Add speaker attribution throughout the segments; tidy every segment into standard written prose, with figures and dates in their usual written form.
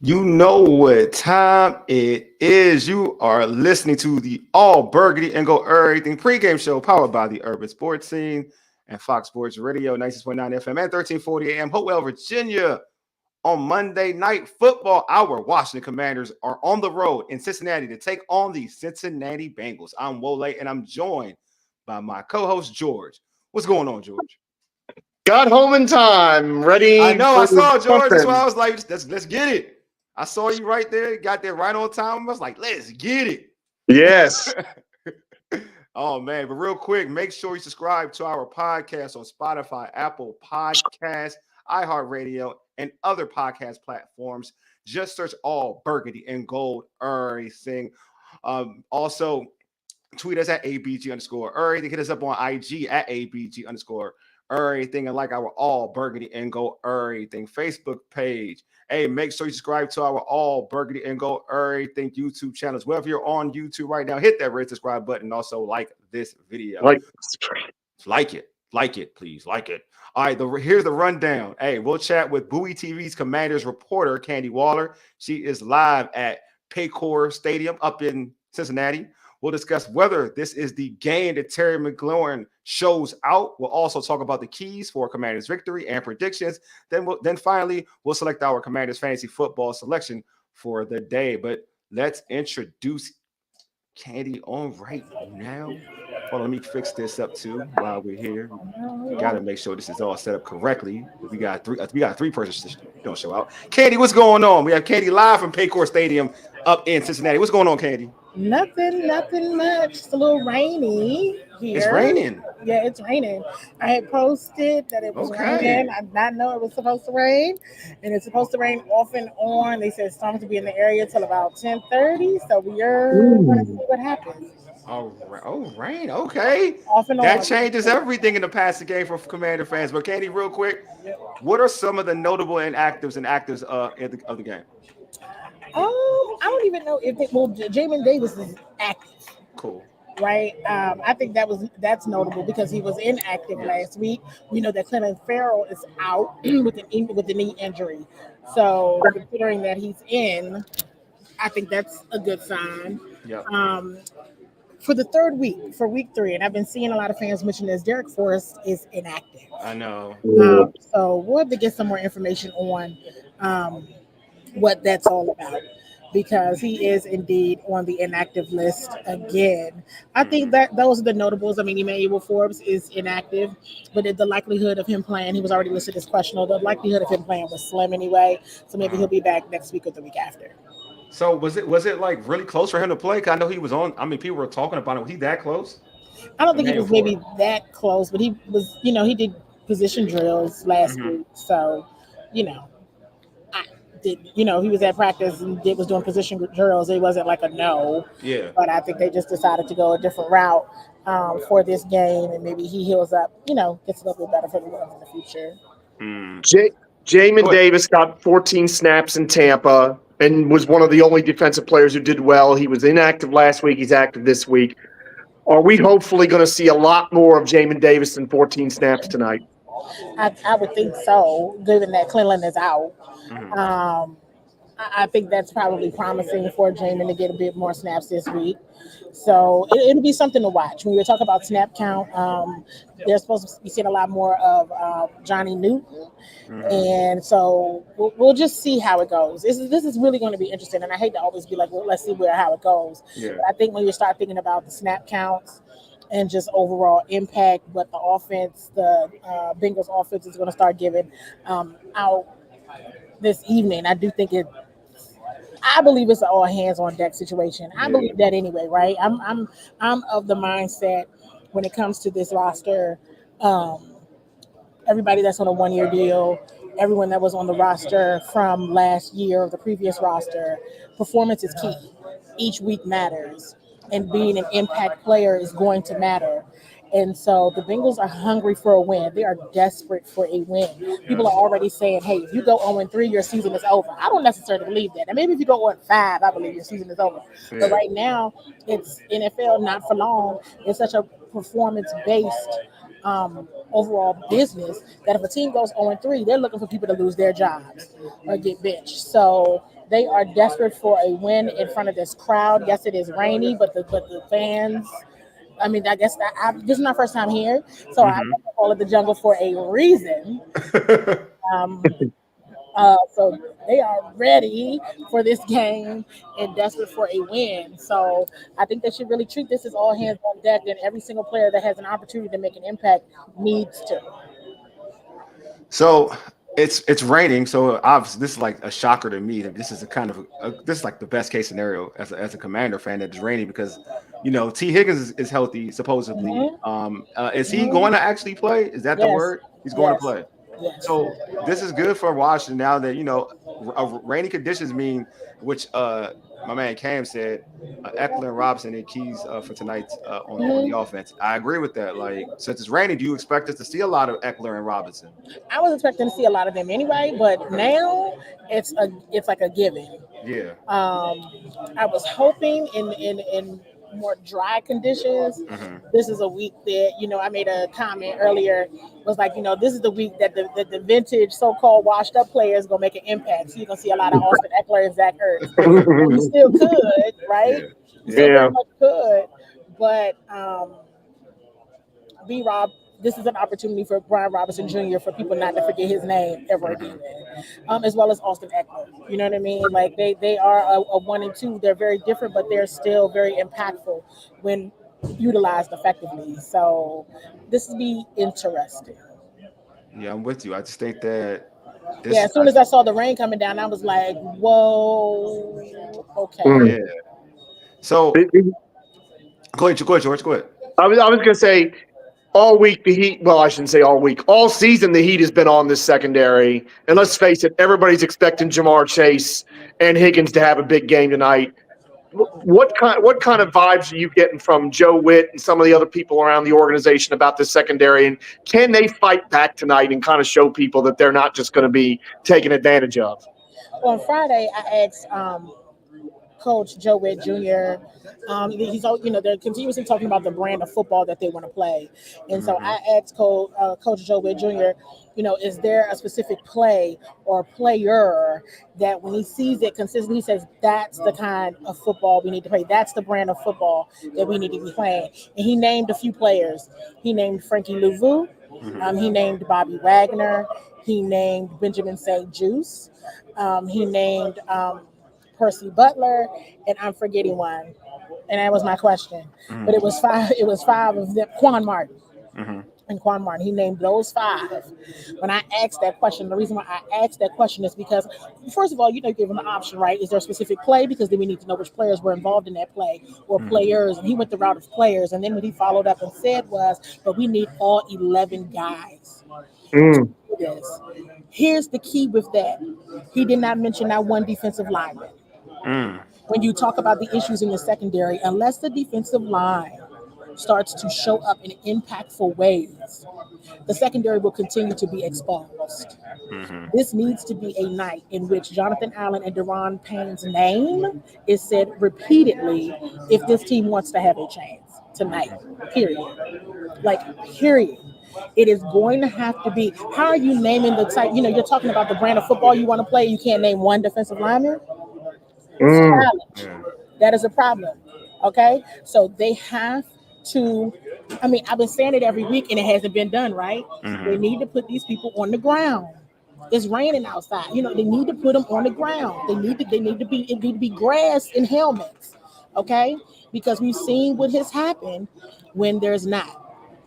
Speaker 1: You know what time it is. You are listening to the All Burgundy and Go Everything pregame show powered by the Urban Sports Scene and Fox Sports Radio, 96.9 FM and 1340 AM, Hopewell, Virginia. On Monday Night Football, our Washington Commanders are on the road in Cincinnati to take on the Cincinnati Bengals. I'm Wole, and I'm joined by my co-host, George. What's going on, George?
Speaker 2: Got home in time. Ready?
Speaker 1: I know. I saw George.
Speaker 2: Something.
Speaker 1: That's why I was like, let's get it. I saw you right there. Got there right on time. I was like, let's get it.
Speaker 2: Yes.
Speaker 1: Oh, man. But real quick, make sure you subscribe to our podcast on Spotify, Apple Podcasts, iHeartRadio, and other podcast platforms. Just search All Burgundy and Gold Everything. Also, tweet us at ABG_everything. Hit us up on IG at ABG_everything. And like our All Burgundy and Gold Everything Facebook page. Hey, make sure you subscribe to our All Burgundy and Gold Everything YouTube channels. Wherever you're on YouTube right now, hit that red subscribe button. Also, like this video. Like it, please. Like it. All right, here's the rundown. Hey, we'll chat with Bowie TV's Commanders reporter, Candi Waller. She is live at Paycor Stadium up in Cincinnati. We'll discuss whether this is the game that Terry McLaurin shows out. We'll also talk about the keys for Commanders' victory and predictions. Then finally, we'll select our Commanders fantasy football selection for the day. But let's introduce Candi on right now. Hold on, let me fix this up too while we're here. We got to make sure this is all set up correctly. We got three persons don't show out. Candi, what's going on? We have Candi live from Paycor Stadium up in Cincinnati. What's going on, Candi?
Speaker 3: Nothing much. It's a little rainy here.
Speaker 1: It's raining.
Speaker 3: Yeah, it's raining. I had posted that it was raining. I did not know it was supposed to rain, and it's supposed to rain off and on. They said storms to be in the area till about 10:30. So we're going to see what happens.
Speaker 1: Oh, rain. Okay.
Speaker 3: Off and on.
Speaker 1: That changes everything in the passing game for Commander fans. But Candi, real quick, what are some of the notable inactives and actives of the game?
Speaker 3: I don't even know if Jamin Davis is active.
Speaker 1: Cool.
Speaker 3: Right. I think that's notable because he was inactive last week. We know that Clinton Farrell is out with a knee injury. So considering that he's in, I think that's a good sign.
Speaker 1: Yep.
Speaker 3: For the third week, for week 3, and I've been seeing a lot of fans mention this, Derek Forrest is inactive.
Speaker 1: I know.
Speaker 3: So we'll have to get some more information on what that's all about, because he is indeed on the inactive list again. I think that those are the notables. I mean, Emmanuel Forbes is inactive, but the likelihood of him playing, he was already listed as questionable. The likelihood of him playing was slim anyway, so maybe he'll be back next week or the week after.
Speaker 1: So was it like really close for him to play? 'Cause I know he was on. I mean, people were talking about him. Was he that close?
Speaker 3: I don't think he was maybe that close, but he was. He did position drills last week, so he was at practice and was doing position drills. It wasn't like a no.
Speaker 1: Yeah.
Speaker 3: But I think they just decided to go a different route for this game, and maybe he heals up. Gets a little bit better for the future.
Speaker 2: Jamin Davis got 14 snaps in Tampa and was one of the only defensive players who did well. He was inactive last week. He's active this week. Are we hopefully going to see a lot more of Jamin Davis than 14 snaps tonight?
Speaker 3: I would think so, given that Cleveland is out. I think that's probably promising for Jamin to get a bit more snaps this week. So it'll be something to watch. When we talk about snap count, they're supposed to be seeing a lot more of Johnny Newton. And so we'll just see how it goes. This is really going to be interesting. And I hate to always be like, well, let's see how it goes.
Speaker 1: Yeah.
Speaker 3: But I think when you start thinking about the snap counts and just overall impact, what the Bengals offense is going to start giving out this evening, I believe it's an all hands on deck situation. I believe that anyway, right? I'm of the mindset when it comes to this roster, everybody that's on a 1-year deal, everyone that was on the roster from last year or the previous roster, performance is key. Each week matters, and being an impact player is going to matter. And so the Bengals are hungry for a win. They are desperate for a win. People are already saying, hey, if you go 0-3, your season is over. I don't necessarily believe that. And maybe if you go 0-5, I believe your season is over. Yeah. But right now, it's NFL not for long. It's such a performance-based overall business that if a team goes 0-3, they're looking for people to lose their jobs or get benched. So They are desperate for a win in front of this crowd. Yes, it is rainy, but the fans. I mean, I guess this is my first time here, so I call it the jungle for a reason. Um, so they are ready for this game and desperate for a win. So I think they should really treat this as all hands on deck, and every single player that has an opportunity to make an impact needs to.
Speaker 1: So it's raining. So obviously this is like a shocker to me that this is a kind of this is like the best case scenario as a Commander fan that it's raining because T. Higgins is healthy supposedly. Is he going to actually play? Is that the
Speaker 3: Yes.
Speaker 1: word? He's going to
Speaker 3: Yes.
Speaker 1: play.
Speaker 3: Yes.
Speaker 1: So this is good for Washington now that rainy conditions mean, which my man Cam said, Eckler and Robinson and keys for tonight on the offense. I agree with that. Like since it's raining, do you expect us to see a lot of Eckler and Robinson?
Speaker 3: I was expecting to see a lot of them anyway, but now it's like a given.
Speaker 1: Yeah.
Speaker 3: I was hoping in more dry conditions. This is a week that I made a comment earlier. Was like this is the week that the vintage so-called washed up players gonna make an impact. So you're gonna see a lot of Austin Eckler and Zach Ertz. You still could, right?
Speaker 1: Yeah.
Speaker 3: You still very much could, but B-Rob, this is an opportunity for Brian Robinson Jr. for people not to forget his name ever again, as well as Austin Eckler. You know what I mean? Like they are a 1 and 2. They're very different, but they're still very impactful when utilized effectively. So this will be interesting.
Speaker 1: Yeah, I'm with you. I just think that.
Speaker 3: As soon as I saw the rain coming down, I was like, "Whoa, okay."
Speaker 1: Yeah. So go ahead, George. Go ahead.
Speaker 2: I was going to say, all week the Heat. Well, I shouldn't say all week. All season the Heat has been on this secondary, and let's face it, everybody's expecting Jamar Chase and Higgins to have a big game tonight. What kind of vibes are you getting from Joe Witt and some of the other people around the organization about this secondary, and can they fight back tonight and kind of show people that they're not just going to be taken advantage of?
Speaker 3: Well, on Friday, I asked Coach Joe Witt Jr. He's they're continuously talking about the brand of football that they want to play, and so I asked Coach Joe Witt Jr. Is there a specific play or player that when he sees it consistently, he says that's the kind of football we need to play. That's the brand of football that we need to be playing. And he named a few players. He named Frankie Louvu. He named Bobby Wagner. He named Benjamin St. Juice. He named Percy Butler, and I'm forgetting one. And that was my question. But it was five of them. Quan Martin. And Quan Martin. He named those 5. When I asked that question, the reason why I asked that question is because, first of all, give him an option, right? Is there a specific play? Because then we need to know which players were involved in that play or players. And he went the route of players. And then what he followed up and said was, but we need all 11 guys to do this. Here's the key with that. He did not mention that one defensive lineman. When you talk about the issues in the secondary, unless the defensive line starts to show up in impactful ways, the secondary will continue to be exposed. This needs to be a night in which Jonathan Allen and Deron Payne's name is said repeatedly if this team wants to have a chance tonight, period. Period. It is going to have to be, how are you naming the type, you're talking about the brand of football you want to play, you can't name one defensive lineman? It's a challenge. That is a problem. Okay? So they have to, I've been saying it every week and it hasn't been done, right? They need to put these people on the ground. It's raining outside. They need to put them on the ground. It need to be grass and helmets. Okay? Because we've seen what has happened when there's not.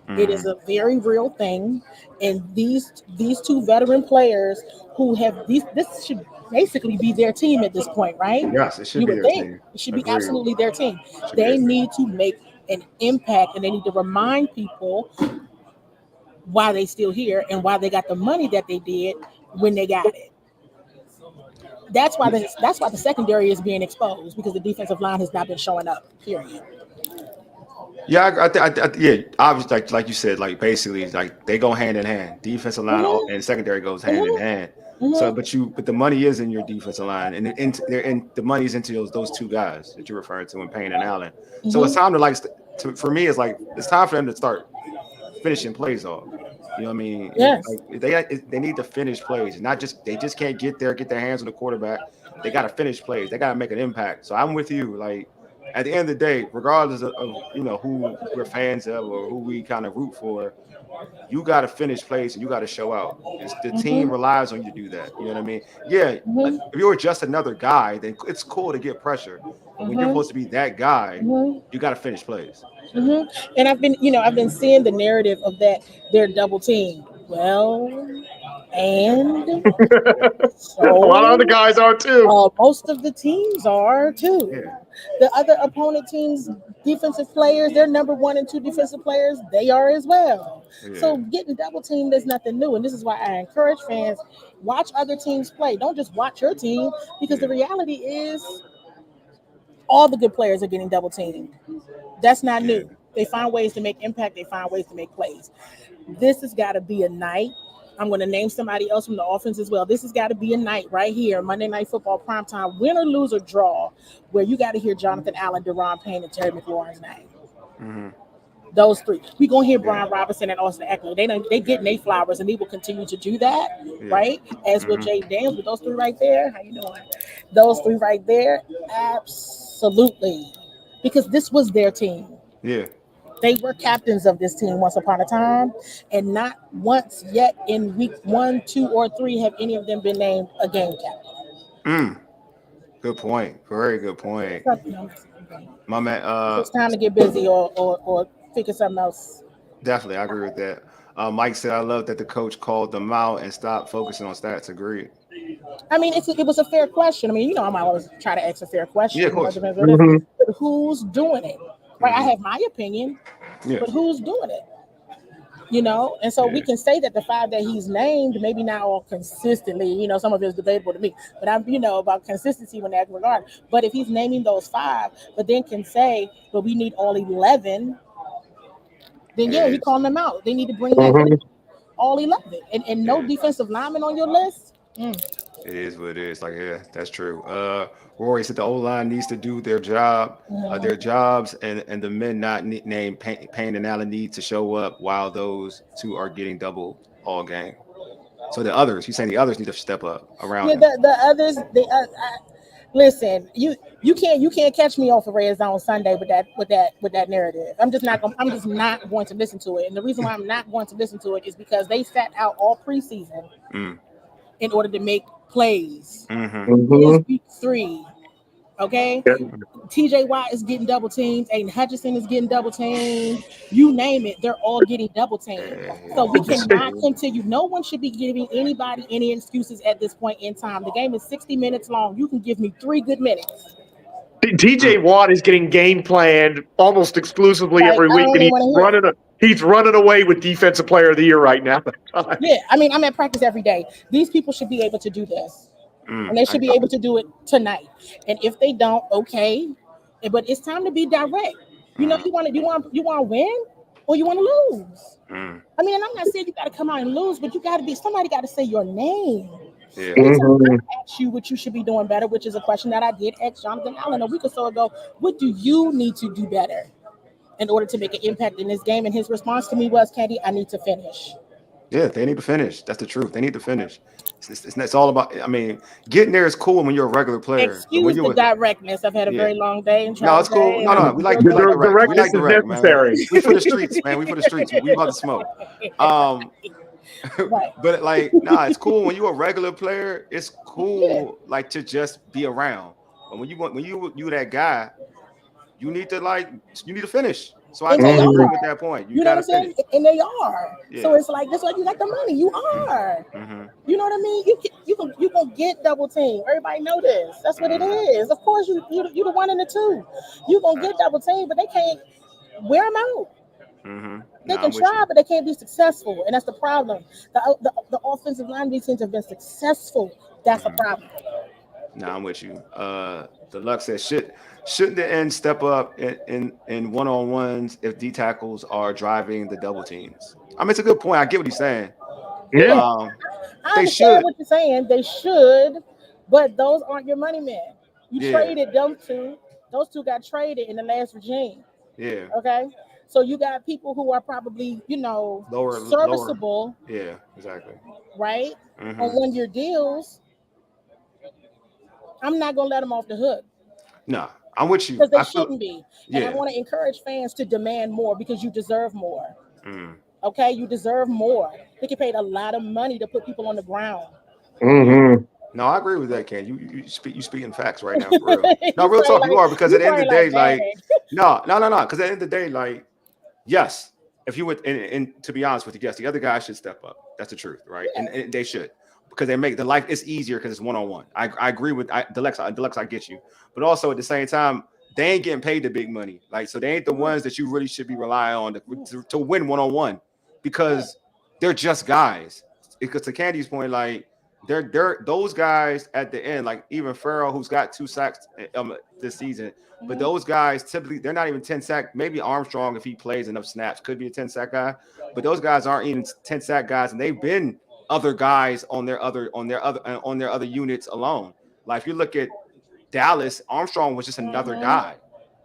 Speaker 3: It is a very real thing. And these 2 veteran players who have this should basically be their team at this point, right?
Speaker 1: Yes, it should be their team.
Speaker 3: It should be absolutely their team. They need to make an impact, and they need to remind people why they still here and why they got the money that they did when they got it. That's why the secondary is being exposed, because the defensive line has not been showing up. Period.
Speaker 1: Yeah, yeah. Obviously, like you said, basically, they go hand in hand. Defensive line and secondary goes hand in hand. So, but the money is in your defensive line, and the money is into those 2 guys that you're referring to, in Payne and Allen. So it's time for me, it's time for them to start finishing plays off. You know what I mean?
Speaker 3: Yes.
Speaker 1: They need to finish plays, not just they just can't get their hands on the quarterback. They got to finish plays. They got to make an impact. So I'm with you. Like at the end of the day, regardless of who we're fans of or who we kind of root for, you got to finish plays and you got to show out. The team relies on you to do that. You know what I mean? Yeah. Like, if you're just another guy, then it's cool to get pressure. But when you're supposed to be that guy, you got to finish plays.
Speaker 3: And I've been seeing the narrative of that they're double teamed. Well, and
Speaker 2: A lot of other guys are too.
Speaker 3: most of the teams are too.
Speaker 1: Yeah.
Speaker 3: The other opponent teams' defensive players, their number 1 and 2 defensive players, they are as well.
Speaker 1: Yeah.
Speaker 3: So getting double teamed is nothing new, and this is why I encourage fans, watch other teams play. Don't just watch your team, because the reality is all the good players are getting double teamed. That's not new. They find ways to make impact. They find ways to make plays. This has got to be a night. I'm going to name somebody else from the offense as well. This has got to be a night right here, Monday Night Football primetime, win or lose or draw, where you got to hear Jonathan Allen, Deron Payne, and Terry McLaurin's name. Those three. We're going to hear Brian Robinson and Austin Eckler. They get their flowers, and they will continue to do that, right? As will Jay Daniels. With those three right there, how you doing? Those three right there, absolutely. Because this was their team.
Speaker 1: Yeah.
Speaker 3: They were captains of this team once upon a time, and not once yet in week 1, 2, or 3 have any of them been named a game captain.
Speaker 1: Good point. Very good point. My man.
Speaker 3: It's time to get busy or figure something else.
Speaker 1: Definitely, I agree with that. Mike said, "I love that the coach called them out and stopped focusing on stats." Agreed.
Speaker 3: I mean, it was a fair question. I mean, I might always try to ask a fair question.
Speaker 1: Yeah, of course.
Speaker 3: But who's doing it? Right, I have my opinion, but who's doing it? And so we can say that the 5 that he's named, maybe not all consistently, some of it is debatable to me, but I'm, about consistency in that regard. But if he's naming those 5, but then can say, but we need all 11, then he's calling them out. They need to bring back all 11 and no defensive lineman on your list.
Speaker 1: It is what it is. Like, that's true. Rory said the O-line needs to do their job, their jobs, and the men not named Payne and Allen need to show up while those two are getting double all game. So the others, he's saying the others need to step up around.
Speaker 3: The others, listen, you can't catch me off of Red Zone Sunday with that narrative. I'm just not going to listen to it. And the reason why I'm not going to listen to it is because they sat out all preseason in order to make plays. It's week 3. Okay, TJ Watt is getting double teamed. Aiden Hutchinson is getting double teamed. You name it, they're all getting double teamed. So we cannot continue. No one should be giving anybody any excuses at this point in time. The game is 60 minutes long. You can give me 3 good minutes.
Speaker 2: TJ Watt is getting game planned almost exclusively every week, and he's running away with Defensive Player of the Year right now.
Speaker 3: Yeah, I mean, I'm at practice every day. These people should be able to do this. And they should be able to do it tonight. And if they don't, okay. But it's time to be direct. You want to win or you want to lose. I mean, and I'm not saying you got to come out and lose, but somebody got to say your name.
Speaker 1: Yeah.
Speaker 3: I ask you what you should be doing better, which is a question that I did ask Jonathan Allen a week or so ago. What do you need to do better in order to make an impact in this game? And his response to me was, Candi, I need to finish.
Speaker 1: Yeah, they need to finish. That's the truth. They need to finish. It's all about. I mean, getting there is cool when you're a regular player.
Speaker 3: Excuse the directness. I've had a very long day.
Speaker 1: No, it's cool. No, we like
Speaker 2: direct.
Speaker 1: We like direct,
Speaker 2: necessary.
Speaker 1: Man. We for the streets, man. We for the streets. We about to smoke.
Speaker 3: Right.
Speaker 1: But it's cool when you're a regular player. It's cool, to just be around. But when you that guy, you need to finish. So I totally agree with that point. You know what I'm saying?
Speaker 3: And they are. Yeah. So it's like, that's why you got the money. You are. You know what I mean? You can get double team. Everybody know this. That's what it is. Of course, you the 1 and the 2. You gonna get double team, but they can't wear them out. They can try, but they can't be successful, and that's the problem. The offensive line of these teams have been successful. That's a problem.
Speaker 1: No, I'm with you. The Luck says shouldn't the end step up in one-on-ones if D tackles are driving the double teams? I mean, it's a good point. I get what he's saying.
Speaker 2: Yeah,
Speaker 3: I understand what you're saying. They should, but those aren't your money men. You traded them two. Those two got traded in the last regime.
Speaker 1: Yeah.
Speaker 3: Okay. So you got people who are probably,
Speaker 1: Lower.
Speaker 3: serviceable,
Speaker 1: Yeah, exactly.
Speaker 3: right?
Speaker 1: Mm-hmm.
Speaker 3: On 1-year deals. I'm not gonna let them off the hook
Speaker 1: No, I'm with you.
Speaker 3: because they
Speaker 1: I feel.
Speaker 3: shouldn't be. And I
Speaker 1: Yeah.
Speaker 3: want to encourage fans to demand more because you deserve more.
Speaker 1: Mm.
Speaker 3: Okay, you deserve more. They get paid a lot of money to put people on the ground.
Speaker 2: Mm-hmm.
Speaker 1: No, I agree with that, Ken. You speaking facts right now for real. No,
Speaker 3: you
Speaker 1: real
Speaker 3: probably
Speaker 1: talk. You
Speaker 3: like
Speaker 1: are because
Speaker 3: you
Speaker 1: at the end
Speaker 3: probably
Speaker 1: of the
Speaker 3: like,
Speaker 1: day,
Speaker 3: dang.
Speaker 1: like, no. Because at the end of the day, like, yes, if you would, and to be honest with you, yes, the other guys should step up. That's the truth, right?
Speaker 3: Yeah.
Speaker 1: And they should because they make the life it's easier because it's one-on-one. I agree with Deluxe. I get you, but also at the same time, they ain't getting paid the big money. Like, so they ain't the ones that you really should be relying on to win one-on-one because they're just guys. Because to Candy's point, like they're those guys at the end, like even Farrell, who's got 2 sacks this season. But those guys typically they're not even 10 sack. Maybe Armstrong, if he plays enough snaps, could be a 10 sack guy. But those guys aren't even 10 sack guys, and they've been other guys on their other units alone. Like if you look at Dallas, Armstrong was just another guy.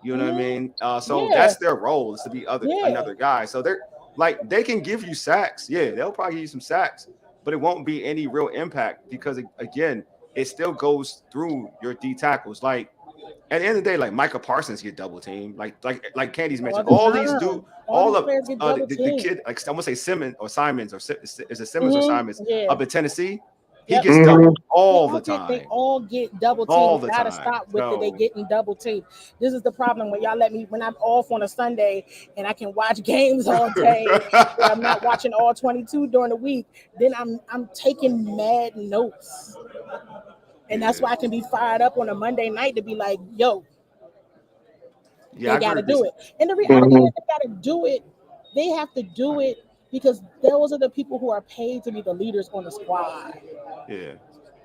Speaker 1: You know what I mean? So
Speaker 3: Yeah.
Speaker 1: that's their role is to be
Speaker 3: Yeah.
Speaker 1: another guy. So they're like they can give you sacks. Yeah, they'll probably give you some sacks, but it won't be any real impact because again, it still goes through your D tackles. Like at the end of the day, like Micah Parsons get double teamed, like Candy's mentioned.
Speaker 3: All the
Speaker 1: All these
Speaker 3: time. All
Speaker 1: all
Speaker 3: these
Speaker 1: of
Speaker 3: players get double
Speaker 1: the
Speaker 3: teamed.
Speaker 1: kid, like I'm gonna say Simmons or Simons or is it Simmons or Simons
Speaker 3: Yeah.
Speaker 1: up in Tennessee? He
Speaker 3: Yep.
Speaker 1: gets
Speaker 2: Mhm.
Speaker 1: doubled
Speaker 3: They
Speaker 1: all
Speaker 3: all
Speaker 1: the
Speaker 3: get they
Speaker 1: time,
Speaker 3: all get double
Speaker 1: all
Speaker 3: teamed.
Speaker 1: the
Speaker 3: Gotta
Speaker 1: time.
Speaker 3: stop with it. They
Speaker 1: So
Speaker 3: getting double teamed. This is the problem when y'all let me when I'm off on a Sunday and I can watch games all day. Where I'm not watching all 22 during the week. Then I'm taking mad notes, and that's
Speaker 1: yeah,
Speaker 3: why I can be fired up on a Monday night to be like, yo,
Speaker 1: yeah,
Speaker 3: they
Speaker 1: I agree
Speaker 3: got to
Speaker 1: with this.
Speaker 3: do it. And the reality
Speaker 2: Mhm.
Speaker 3: is they got to do it. They have to do it because those are the people who are paid to be the leaders on the squad.
Speaker 1: Yeah.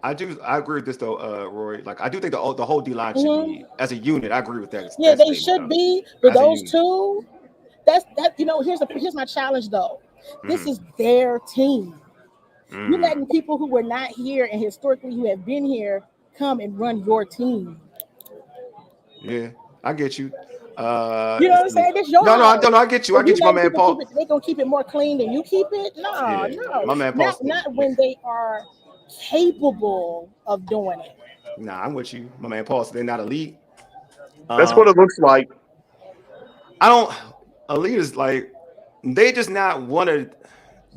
Speaker 1: I agree with this though, Roy. Like I do think the whole D line should
Speaker 3: Mhm.
Speaker 1: be as a unit. I agree with
Speaker 3: Yeah,
Speaker 1: that
Speaker 3: they
Speaker 1: statement
Speaker 3: should
Speaker 1: though.
Speaker 3: be, but
Speaker 1: As a
Speaker 3: those
Speaker 1: unit.
Speaker 3: two, that's that. Here's my challenge though. This
Speaker 1: Hmm.
Speaker 3: is their team. You
Speaker 1: Hmm.
Speaker 3: letting people who were not here and historically who have been here come and run your team.
Speaker 1: Yeah, I get you.
Speaker 3: You know what
Speaker 1: Let's
Speaker 3: I'm
Speaker 1: see.
Speaker 3: saying? It's your
Speaker 1: No, I
Speaker 3: house.
Speaker 1: don't know. I get you. I
Speaker 3: But you
Speaker 1: get you, my
Speaker 3: letting
Speaker 1: man
Speaker 3: people keep
Speaker 1: Paul.
Speaker 3: it, they gonna keep it more clean than you keep it? No,
Speaker 1: Yeah,
Speaker 3: no.
Speaker 1: my man Paul.
Speaker 3: Not when they are capable of doing it.
Speaker 1: Nah, I'm with you, my man Paul. So they're not elite.
Speaker 2: That's
Speaker 1: Um,
Speaker 2: what it looks like.
Speaker 1: I don't. Elite is like they just not one of.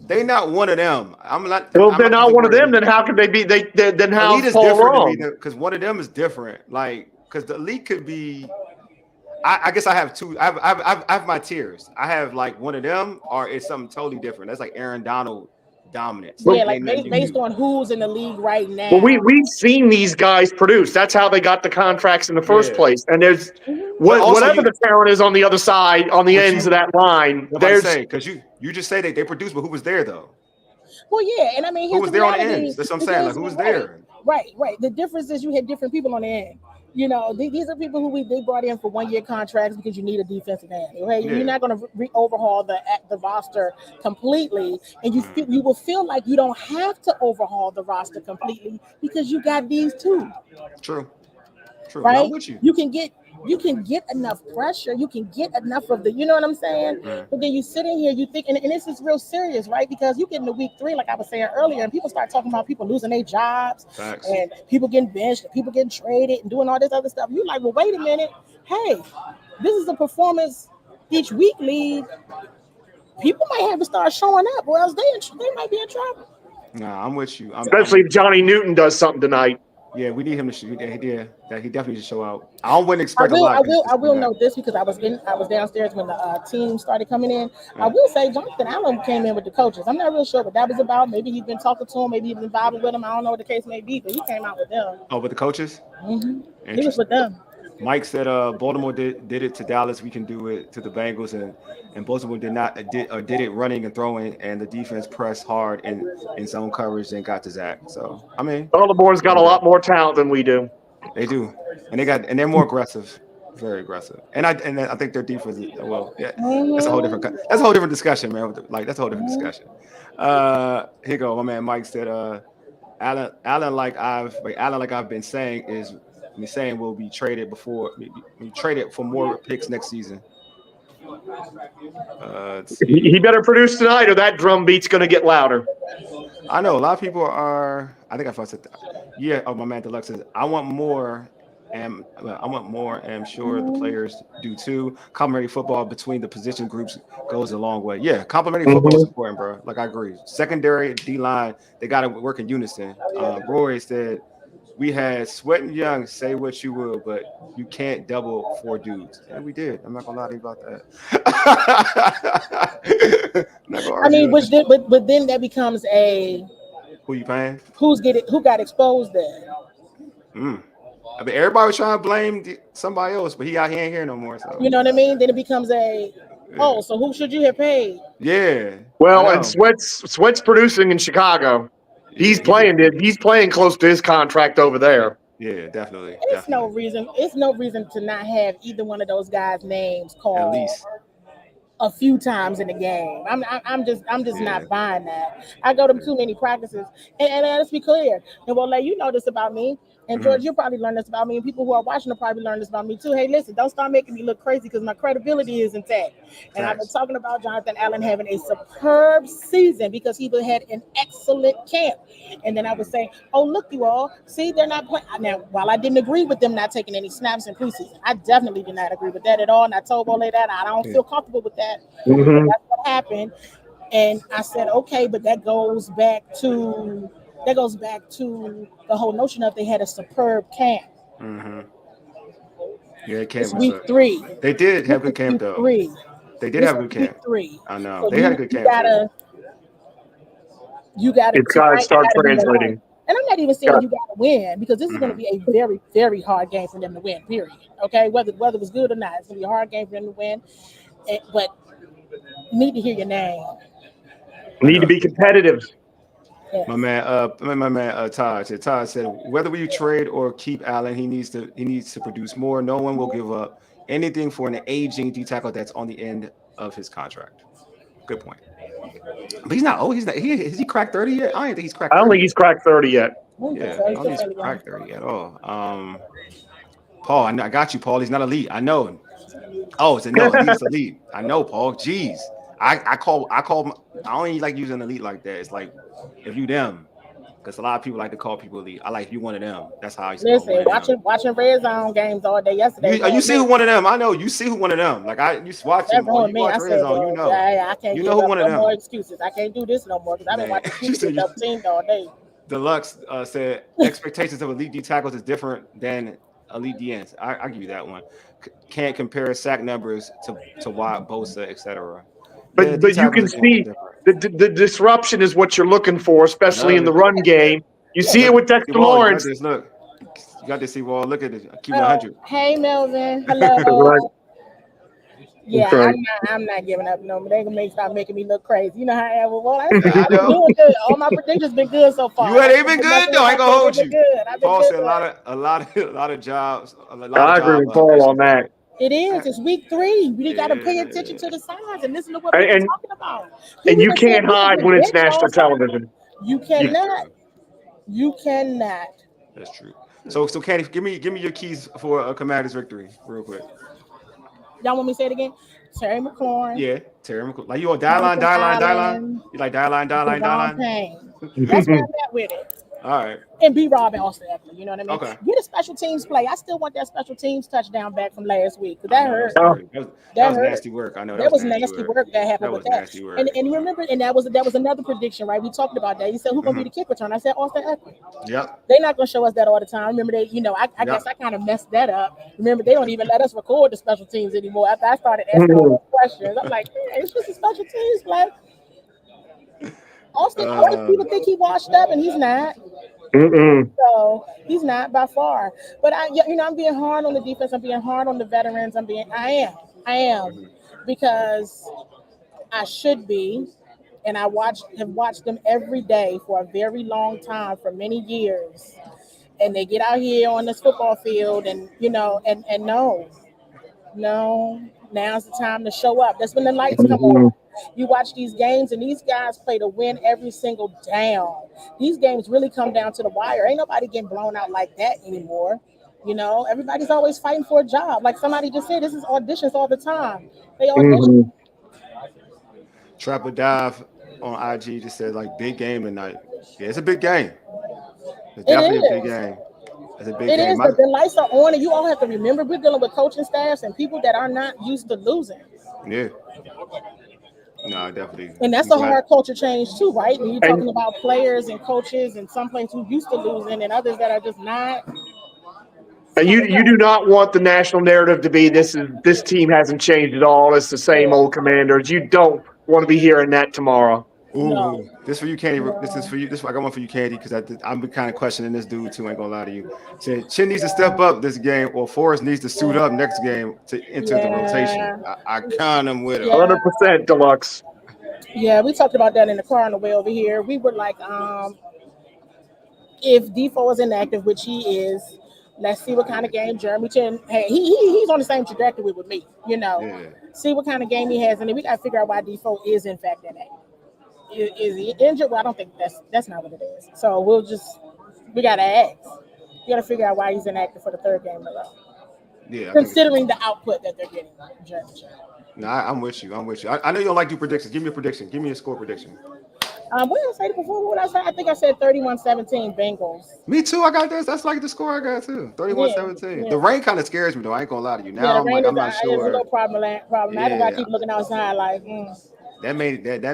Speaker 1: They not one of them. I'm not.
Speaker 2: Well, if
Speaker 1: I'm
Speaker 2: they're
Speaker 1: not using
Speaker 2: not
Speaker 1: the
Speaker 2: one of
Speaker 1: word
Speaker 2: them,
Speaker 1: elite.
Speaker 2: then how could they be? Then
Speaker 1: Elite
Speaker 2: how's
Speaker 1: is
Speaker 2: Paul
Speaker 1: different to me
Speaker 2: wrong?
Speaker 1: because one of them is different. Like because the elite could be. I guess I have two. I have my tiers. I have like one of them, or it's something totally different. That's like Aaron Donald dominance.
Speaker 2: But
Speaker 3: Yeah,
Speaker 1: Like
Speaker 3: like
Speaker 1: ain't nothing you can
Speaker 3: based
Speaker 1: do.
Speaker 3: on who's in the league right
Speaker 2: Well,
Speaker 3: now.
Speaker 2: we've seen these guys produce. That's how they got the contracts in the first
Speaker 1: Yeah,
Speaker 2: place. And there's
Speaker 3: Mhm.
Speaker 1: but also
Speaker 2: whatever
Speaker 1: you.
Speaker 2: the talent is on the other side, on the
Speaker 1: But
Speaker 2: ends of
Speaker 1: you.
Speaker 2: that line.
Speaker 1: I'm about to
Speaker 2: There's
Speaker 1: say because you just say that they produced, but who was there though?
Speaker 3: Well, yeah, and I mean,
Speaker 1: Who
Speaker 3: here's
Speaker 1: was
Speaker 3: the
Speaker 1: there on the
Speaker 3: reality.
Speaker 1: ends? That's what I'm saying. Like
Speaker 3: Because
Speaker 1: who was
Speaker 3: right,
Speaker 1: there?
Speaker 3: right. The difference is you had different people on the end. These are people who they brought in for 1-year contracts because you need a defensive end. Okay, you're
Speaker 1: Yeah.
Speaker 3: not going to overhaul the roster completely, and
Speaker 1: Mm,
Speaker 3: you will feel like you don't have to overhaul the roster completely because you got these two.
Speaker 1: true. True. No, I'm
Speaker 3: Right?
Speaker 1: with you.
Speaker 3: You can get enough pressure, you can get enough of the, you know what I'm saying?
Speaker 1: Mm,
Speaker 3: But then you sit in here, you think, and this is real serious, right? Because you get into week 3, like I was saying earlier, and people start talking about people losing their jobs
Speaker 1: facts.
Speaker 3: and people getting benched and people getting traded and doing all this other stuff. You're like, well, wait a minute. Hey, this is a performance each week league. People might have to start showing up, or else they might be in trouble.
Speaker 1: Nah, I'm with you. I'm
Speaker 2: especially
Speaker 1: with
Speaker 2: if Johnny Newton does something tonight.
Speaker 1: Yeah, we need him to shoot. Yeah, that he definitely should show out. I wouldn't
Speaker 3: I
Speaker 1: expect a
Speaker 3: will,
Speaker 1: lot
Speaker 3: I
Speaker 1: because
Speaker 3: will,
Speaker 1: it's
Speaker 3: I
Speaker 1: been
Speaker 3: will
Speaker 1: back.
Speaker 3: note this because I was downstairs when the team started coming in. I
Speaker 1: Uh,
Speaker 3: will say Jonathan Allen came in with the coaches. I'm not real sure what that was about. Maybe he's been talking to him. Maybe he's been vibing with him. I don't know what the case may be, but he came out with them.
Speaker 1: oh, with the coaches,
Speaker 3: He was with
Speaker 1: interesting.
Speaker 3: them.
Speaker 1: Mike said, Baltimore did it to Dallas. We can do it to the Bengals, and Baltimore did not did it running and throwing, and the defense pressed hard in zone coverage and got to Zach. So I mean,
Speaker 2: Baltimore's got a
Speaker 1: whatever.
Speaker 2: lot more talent than we do.
Speaker 1: They do, and they're more aggressive, very aggressive. And I think their defense is well. Yeah,
Speaker 3: Mhm.
Speaker 1: that's a whole different discussion, man. Like that's a whole different discussion. Here you go. My man Mike said, Allen, like I've been saying, is me saying will be traded before be traded for more picks next season. Let's see.
Speaker 2: He better produce tonight, or that drum beat's going to get louder.
Speaker 1: I know a lot of people are. I think I first said that. Yeah. Oh, my man Deluxe says I want more, and I'm sure the players do too. Complementary football between the position groups goes a long way. Yeah, complementary football is important, bro. Like I agree. Secondary D line, they got to work in unison. Roy said we had Sweat and Young say what you will, but you can't double 4 dudes. And we did. I'm not gonna lie to you about that. Not gonna
Speaker 3: I mean,
Speaker 1: argue.
Speaker 3: but then that becomes a
Speaker 1: Who you paying?
Speaker 3: who got exposed there.
Speaker 1: I mean, everybody was trying to blame somebody else, but he ain't here no more. So
Speaker 3: You know what I mean? Then it becomes a so who should you have paid?
Speaker 1: yeah.
Speaker 2: Well, and Sweat's producing in Chicago. He's playing close to his contract over there.
Speaker 1: Yeah, definitely.
Speaker 3: It's no reason to not have either one of those guys' names called
Speaker 1: At least
Speaker 3: a few times in the game. I'm just not buying that. I go to too many practices, and let's be clear. And well, you know this about me. And George, you probably learned this about me, and people who are watching will probably learn this about me too. Hey, listen, don't start making me look crazy because my credibility is intact. And I've been talking about Jonathan Allen having a superb season because he had an excellent camp. And then I was saying, oh, look, you all, see, they're not playing. Now, while I didn't agree with them not taking any snaps in preseason, I definitely did not agree with that at all. And I told Ole that I don't feel comfortable with that.
Speaker 2: Mm-hmm.
Speaker 3: That's what happened. And I said, okay, but that goes back to the whole notion of they had a superb camp.
Speaker 1: Mm-hmm. Yeah, camp
Speaker 3: it's week 3.
Speaker 1: They did have good camp though. They did have a good camp.
Speaker 3: Week 3.
Speaker 1: I know.
Speaker 3: So
Speaker 1: they had a good camp.
Speaker 3: You gotta
Speaker 2: it's gotta start translating.
Speaker 3: And I'm not even saying you gotta win because this is gonna be a very, very hard game for them to win, period. Okay, whether it was good or not, it's gonna be a hard game for them to win. But need to hear your name.
Speaker 2: Need to be competitive.
Speaker 3: Yes.
Speaker 1: My man, Todd said whether we trade or keep Allen, he needs to produce more. No one will give up anything for an aging D tackle that's on the end of his contract. Good point. But he's not old. Has he cracked 30 yet? I don't think he's cracked 30.
Speaker 2: I don't think he's cracked 30 yet.
Speaker 1: Yeah, I don't think he's cracked 30 at all. Paul, I got you, Paul. He's not elite. I know him. Oh, it's no, he's elite. I know, Paul. Jeez. I don't even like using elite like that. It's like if you them, because a lot of people like to call people elite. I like if you one of them. That's how I used to
Speaker 3: listen. Watching red zone games all day yesterday.
Speaker 1: You see who one of them? I know you see who one of them. Like I used to watch them. You watch red zone. You know.
Speaker 3: I can't.
Speaker 1: You know who one of them.
Speaker 3: More excuses. I can't do this no more because I've been watching teams all day.
Speaker 1: Deluxe said expectations of elite D tackles is different than elite DNs. I give you that one. Can't compare sack numbers to Watt, Bosa, etc.
Speaker 2: But you can see the disruption is what you're looking for, especially in the run game. You see it with Dexter Lawrence.
Speaker 1: Look, you got to see Wall. Look at it. Keep 100.
Speaker 3: Hey, Melvin. Hello. Yeah, I'm not giving up no more. They're gonna stop making me look crazy. You know how I am with Wall. I've been doing good. All my predictions been good so far.
Speaker 1: They've been good though. I ain't gonna hold you. Paul said a lot of jobs.
Speaker 2: I agree with Paul on that.
Speaker 3: It is. It's week 3. We got to pay attention to the signs and listen to what we're talking about.
Speaker 2: And you can't hide when it's national television.
Speaker 3: You cannot. You cannot.
Speaker 1: That's true. So Candi, give me your keys for a Commanders victory, real quick.
Speaker 3: Y'all want me to say it again? Terry McLaurin.
Speaker 1: Yeah, Terry McLaurin. Like you on die line. You like die line.
Speaker 3: That's where I'm at with it.
Speaker 1: All right.
Speaker 3: And B-Rob and Austin Eckler, you know what I mean?
Speaker 1: Okay.
Speaker 3: Get a special teams play. I still want that special teams touchdown back from last week. That hurt.
Speaker 1: That was nasty work. I know
Speaker 3: that was nasty work that happened with that. And remember, and that was another prediction, right? We talked about that. You said who's gonna be the kick return? I said Austin Eckler.
Speaker 1: Yep.
Speaker 3: They're not gonna show us that all the time. Remember I guess I kind of messed that up. Remember, they don't even let us record the special teams anymore. After I started asking all those questions, I'm like, it's just a special teams play. Austin people think he washed up, and he's not. So he's not by far. But I'm being hard on the defense. I'm being hard on the veterans. I am because I should be, and have watched them every day for a very long time, for many years. And they get out here on this football field, and no, now's the time to show up. That's when the lights come on. You watch these games, and these guys play to win every single down. These games really come down to the wire. Ain't nobody getting blown out like that anymore. You know, everybody's always fighting for a job. Like somebody just said, this is auditions all the time. They audition.
Speaker 2: Mhm.
Speaker 1: Trapper Dive on IG just said like big game tonight. Yeah, it's a big game. It's
Speaker 3: It
Speaker 1: definitely a big
Speaker 3: is.
Speaker 1: game. It's a big
Speaker 3: It
Speaker 1: game.
Speaker 3: is. The lights are on, and you all have to remember we're dealing with coaching staffs and people that are not used to losing.
Speaker 1: Yeah. No, definitely.
Speaker 3: And that's
Speaker 1: I'm
Speaker 3: a
Speaker 1: glad.
Speaker 3: hard culture change too, right? When you're
Speaker 2: And
Speaker 3: talking about players and coaches and some players who used to losing and others that are just not. It's
Speaker 2: and
Speaker 3: kind
Speaker 2: you do not want the national narrative to be this team hasn't changed at all. It's the same old Commanders. You don't want to be hearing that tomorrow.
Speaker 3: no,
Speaker 1: Ooh, this for you, Candy. This is
Speaker 3: no.
Speaker 1: for you. I got one for you, Candy, because I'm kind of questioning this dude too. Ain't gonna lie to you. Saying Chin needs to step up this game, or Forrest needs to suit up next game to enter the rotation.
Speaker 3: Yeah,
Speaker 1: I kind of with him.
Speaker 3: yeah,
Speaker 2: 100% Deluxe.
Speaker 3: yeah. We talked about that in the car on the way over here. We were like, if Defoe is inactive, which he is, let's see what kind of game Jeremy Chin. Hey, he's on the same trajectory with me. You know,
Speaker 1: Yeah,
Speaker 3: see what kind of game he has, and then we got to figure out why Defoe is in fact inactive. Is he injured? Well, I don't think that's not what it is. So we gotta ask. We gotta figure out why he's inactive for the third game in a row,
Speaker 1: yeah. I think.
Speaker 3: considering the output that they're getting. Jeremy Chin.
Speaker 1: No, I'm with you. I'm with you. I know you don't like do predictions. Give me a prediction. Give me a score prediction.
Speaker 3: What did I say before? What did I say? I think I said 31-17 Bengals.
Speaker 1: Me too. I got this. That's like the score I got too.
Speaker 3: Yeah,
Speaker 1: 31-17. The
Speaker 3: yeah.
Speaker 1: rain kind of scares me though. I ain't gonna lie to you.
Speaker 3: Yeah,
Speaker 1: Now
Speaker 3: the
Speaker 1: I'm like
Speaker 3: rain
Speaker 1: I'm not
Speaker 3: is a little
Speaker 1: sure.
Speaker 3: problematic. I
Speaker 1: Yeah,
Speaker 3: keep looking outside like,
Speaker 1: that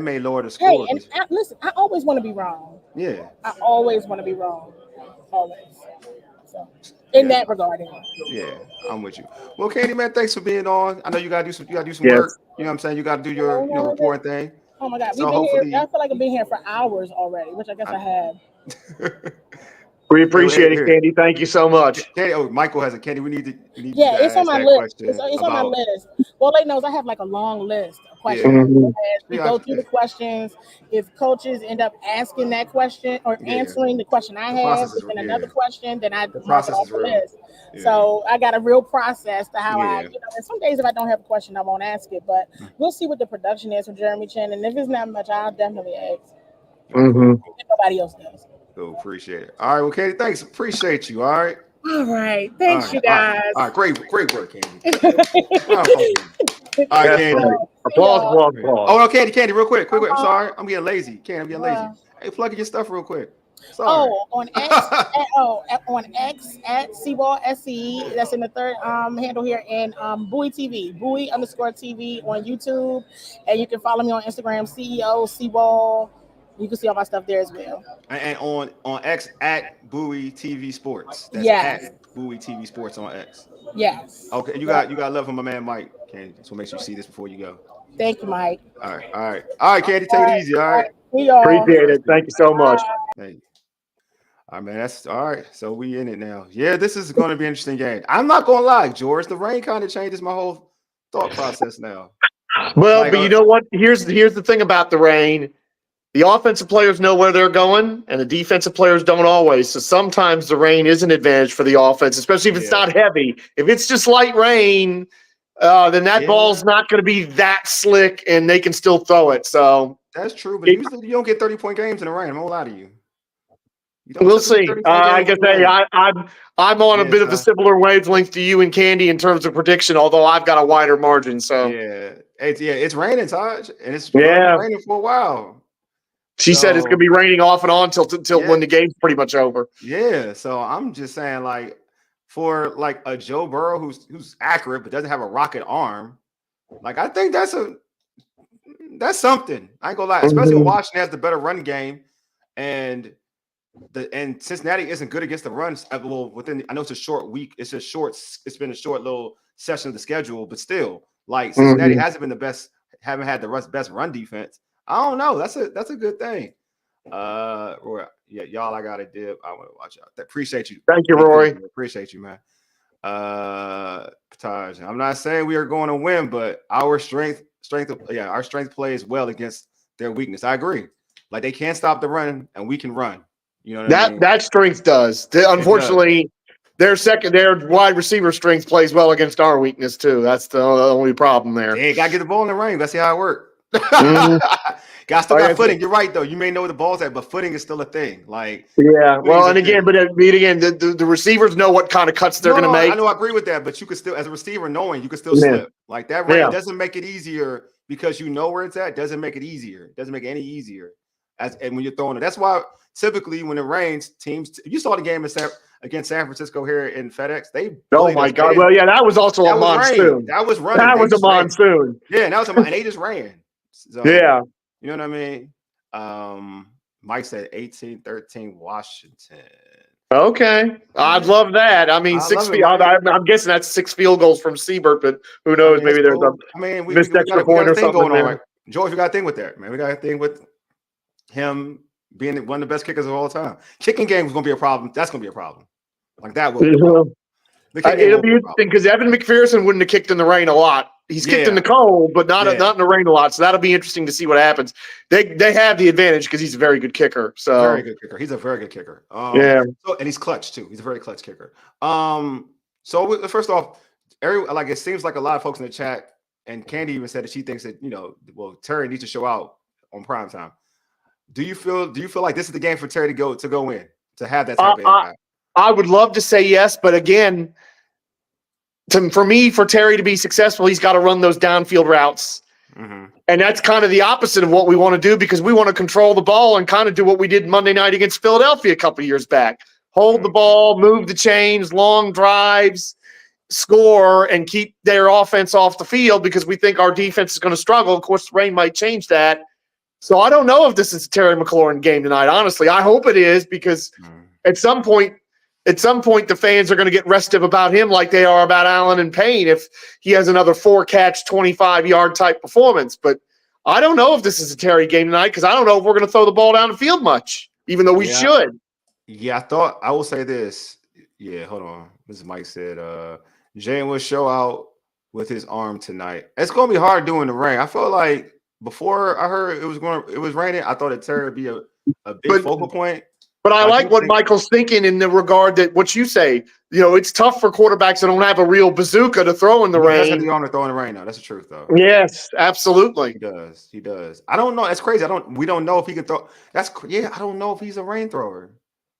Speaker 1: may lower the
Speaker 3: hey,
Speaker 1: score.
Speaker 3: and listen, I always want to be wrong.
Speaker 1: Yeah,
Speaker 3: I always want to be wrong. Always. So, in
Speaker 1: yeah.
Speaker 3: that regard, anyway.
Speaker 1: Yeah, I'm with you. Well, Candy, man, thanks for being on. I know you gotta do some
Speaker 2: Yes.
Speaker 1: work. You know what I'm saying? You gotta do your,
Speaker 3: Oh, no,
Speaker 1: reporting thing.
Speaker 3: oh my God, we've
Speaker 1: So
Speaker 3: been here. I
Speaker 1: hopefully
Speaker 3: feel like I've been here for hours already, which I guess I
Speaker 1: I,
Speaker 3: have.
Speaker 2: We
Speaker 1: hey,
Speaker 2: appreciate it,
Speaker 1: here.
Speaker 2: Candy. Thank you so much.
Speaker 1: Candy, oh, Michael has a Candy. We need you
Speaker 3: Yeah,
Speaker 1: to
Speaker 3: it's on
Speaker 1: ask
Speaker 3: my
Speaker 1: that
Speaker 3: list. It's,
Speaker 1: question
Speaker 3: it's on my
Speaker 1: about
Speaker 3: list. Well, Lady knows I have like a long list of questions
Speaker 1: yeah.
Speaker 3: I need to
Speaker 2: Mhm.
Speaker 3: ask. We
Speaker 1: Yeah,
Speaker 3: go through the questions. If coaches end up asking that question or
Speaker 1: yeah.
Speaker 3: answering the question I
Speaker 1: The
Speaker 3: have,
Speaker 1: process is
Speaker 3: within another
Speaker 1: yeah.
Speaker 3: question, then I
Speaker 1: The
Speaker 3: mark it
Speaker 1: process
Speaker 3: off
Speaker 1: is
Speaker 3: the
Speaker 1: real.
Speaker 3: list.
Speaker 1: Yeah.
Speaker 3: So I got a real process to how
Speaker 1: Yeah.
Speaker 3: and some days if I don't have a question, I won't ask it. But we'll see what the production is from Jeremy Chin. And if it's not much, I'll definitely ask.
Speaker 1: Oh, cool.
Speaker 2: Mhm.
Speaker 1: Cool.
Speaker 3: If nobody else does.
Speaker 1: Cool. Appreciate it. All right. Well, Candy, thanks. Appreciate you. All right.
Speaker 3: All right.
Speaker 1: All
Speaker 3: Thanks,
Speaker 1: right.
Speaker 3: you
Speaker 1: All right.
Speaker 3: guys.
Speaker 1: All right. Great work, Candy. Round of applause, Candy. All right,
Speaker 2: That's
Speaker 1: Candy.
Speaker 2: right.
Speaker 3: See
Speaker 2: Applause,
Speaker 3: y'all.
Speaker 2: applause,
Speaker 1: Oh
Speaker 2: applause.
Speaker 1: no, Candy, real quick. I'm
Speaker 3: Uh,
Speaker 1: sorry. I'm getting lazy. Candy, I'm getting lazy.
Speaker 3: uh,
Speaker 1: Hey, plug in your stuff real quick. Sorry.
Speaker 3: Oh, on X, on X at Seaball SE. That's in the third handle here, and Bowie TV, Bowie underscore TV on YouTube, and you can follow me on Instagram, CEO Seaball. You can see all my stuff there as well.
Speaker 1: And on X at Bowie TV Sports. That's at
Speaker 3: Yes,
Speaker 1: Bowie TV Sports on X.
Speaker 3: yes.
Speaker 1: Okay, and
Speaker 3: Yep.
Speaker 1: you got love from my man Mike. Candy, so make sure you see this before you go.
Speaker 3: Thank you, Mike.
Speaker 1: All right, Candy,
Speaker 3: All
Speaker 1: take it
Speaker 3: right,
Speaker 1: easy. All
Speaker 3: all
Speaker 1: right.
Speaker 3: right. See y'all.
Speaker 2: Appreciate it. Thank you so much.
Speaker 1: Hey. All right, man. That's all right. So we in it now. Yeah, this is going to be an interesting game. I'm not gonna lie, George. The rain kind of changes my whole thought process now.
Speaker 2: Well,
Speaker 1: Like,
Speaker 2: but you know what? Here's the thing about the rain. The offensive players know where they're going, and the defensive players don't always. So sometimes the rain is an advantage for the offense, especially if it's
Speaker 1: yeah,
Speaker 2: not heavy. If it's just light rain, then that
Speaker 1: yeah,
Speaker 2: ball's not going to be that slick, and they can still throw it. So
Speaker 1: that's true. But usually you don't get 30-point games in the rain. I'm gonna lie to you. You don't
Speaker 2: we'll
Speaker 1: typically get
Speaker 2: see.
Speaker 1: 30-point
Speaker 2: I
Speaker 1: games
Speaker 2: guess
Speaker 1: in the rain.
Speaker 2: I'm on a
Speaker 1: Yeah,
Speaker 2: bit of a
Speaker 1: so
Speaker 2: similar wavelength to you and Candy in terms of prediction, although I've got a wider margin. So
Speaker 1: it's raining, Taj, and it's gonna be
Speaker 2: yeah,
Speaker 1: raining for a while.
Speaker 2: she said it's going to
Speaker 1: So
Speaker 2: be raining off and on till
Speaker 1: yeah,
Speaker 2: when the game's pretty much over.
Speaker 1: yeah. So I'm just saying, like, for like a Joe Burrow who's accurate but doesn't have a rocket arm, like I think that's something. I ain't gonna lie, especially when
Speaker 2: Mhm.
Speaker 1: Washington has the better run game, and Cincinnati isn't good against the runs. Well, I know it's a short week. It's It's been a short little session of the schedule, but still, like Cincinnati
Speaker 2: Mhm.
Speaker 1: hasn't been the best. Haven't had the best run defense. I don't know. That's a good thing. Yeah, y'all, I got a dip. I want to watch out. Appreciate you.
Speaker 2: Thank you,
Speaker 1: Be cool,
Speaker 2: Roy.
Speaker 1: man. Appreciate you, man. Taj, I'm not saying we are going to win, but our our strength plays well against their weakness. I agree. Like they can't stop the run, and we can run. You know what I mean?
Speaker 2: That strength does.
Speaker 1: It does.
Speaker 2: Unfortunately, their wide receiver strength plays well against our weakness too. That's the only problem there.
Speaker 1: They got to get the ball in the ring. Let's see how it works.
Speaker 2: Mm.
Speaker 1: Guys still
Speaker 2: Oh,
Speaker 1: got
Speaker 2: yeah.
Speaker 1: footing. You're right, though. You may know where the ball's at, but footing is still a thing. Like,
Speaker 2: Yeah.
Speaker 1: footing is
Speaker 2: Well,
Speaker 1: a
Speaker 2: and again,
Speaker 1: thing.
Speaker 2: but again, the receivers know what kind of cuts they're going to make.
Speaker 1: I know, I agree with that, but you could still, as a receiver, knowing you could still
Speaker 2: Yeah.
Speaker 1: slip. Like that
Speaker 2: Yeah.
Speaker 1: doesn't make it easier because you know where it's at. Doesn't make it easier. It doesn't make it any easier. And when you're throwing it, that's why typically when it rains, teams. You saw the game against San Francisco here in FedEx. They
Speaker 2: Oh
Speaker 1: bullied
Speaker 2: my
Speaker 1: us.
Speaker 2: God! Well, yeah, that was also a monsoon.
Speaker 1: Rain. That was running.
Speaker 2: That
Speaker 1: They
Speaker 2: was a
Speaker 1: just ran.
Speaker 2: monsoon.
Speaker 1: Yeah, and and they just ran. So
Speaker 2: Yeah.
Speaker 1: you know what I mean. Mike said 18-13 Washington.
Speaker 2: Okay, I'd love that. I mean,
Speaker 1: I love it,
Speaker 2: I'm guessing that's 6 field goals from Siebert, but who knows? Maybe there's
Speaker 1: cool.
Speaker 2: a missed extra
Speaker 1: we got
Speaker 2: point
Speaker 1: a
Speaker 2: or
Speaker 1: thing
Speaker 2: something
Speaker 1: going on,
Speaker 2: there.
Speaker 1: right? George, we got a thing with that, man. We got a thing with him being one of the best kickers of all time. Kicking game is going to be a problem. That's going to be a problem. Like that will be a problem.
Speaker 2: It'll be interesting because Evan McPherson wouldn't have kicked in the rain a lot. He's kicked in the cold, but not in the rain a lot. So that'll be interesting to see what happens. They have the advantage because he's a very good kicker. So
Speaker 1: very good kicker. He's a very good kicker.
Speaker 2: Yeah.
Speaker 1: So, and he's clutch too. He's a very clutch kicker. So first off, it seems like a lot of folks in the chat, and Candi even said that she thinks that Terry needs to show out on prime time. Do you feel like this is the game for Terry to go in, to have that type of impact?
Speaker 2: I would love to say yes, but again, for Terry to be successful, he's got to run those downfield routes.
Speaker 1: Mm-hmm.
Speaker 2: And that's kind of the opposite of what we want to do because we want to control the ball and kind of do what we did Monday night against Philadelphia a couple of years back. Hold the ball, move the chains, long drives, score, and keep their offense off the field because we think our defense is going to struggle. Of course, the rain might change that. So I don't know if this is a Terry McLaurin game tonight, honestly. I hope it is because at some point, the fans are going to get restive about him like they are about Allen and Payne if he has another 4-catch, 25-yard type performance. But I don't know if this is a Terry game tonight because I don't know if we're going to throw the ball down the field much, even though we should.
Speaker 1: Yeah, I will say this. Yeah, hold on. This is Mike said, Jane will show out with his arm tonight. It's going to be hard doing the rain. I feel like before I heard it was raining, I thought that Terry would be a big focal point.
Speaker 2: But I like what Michael's thinking in the regard that what you say, it's tough for quarterbacks that don't have a real bazooka to throw in the rain. He does
Speaker 1: have the arm to throw in the rain, though. That's the truth, though.
Speaker 2: Yes, absolutely.
Speaker 1: He does. I don't know. It's crazy. We don't know if he can throw. I don't know if he's a rain thrower.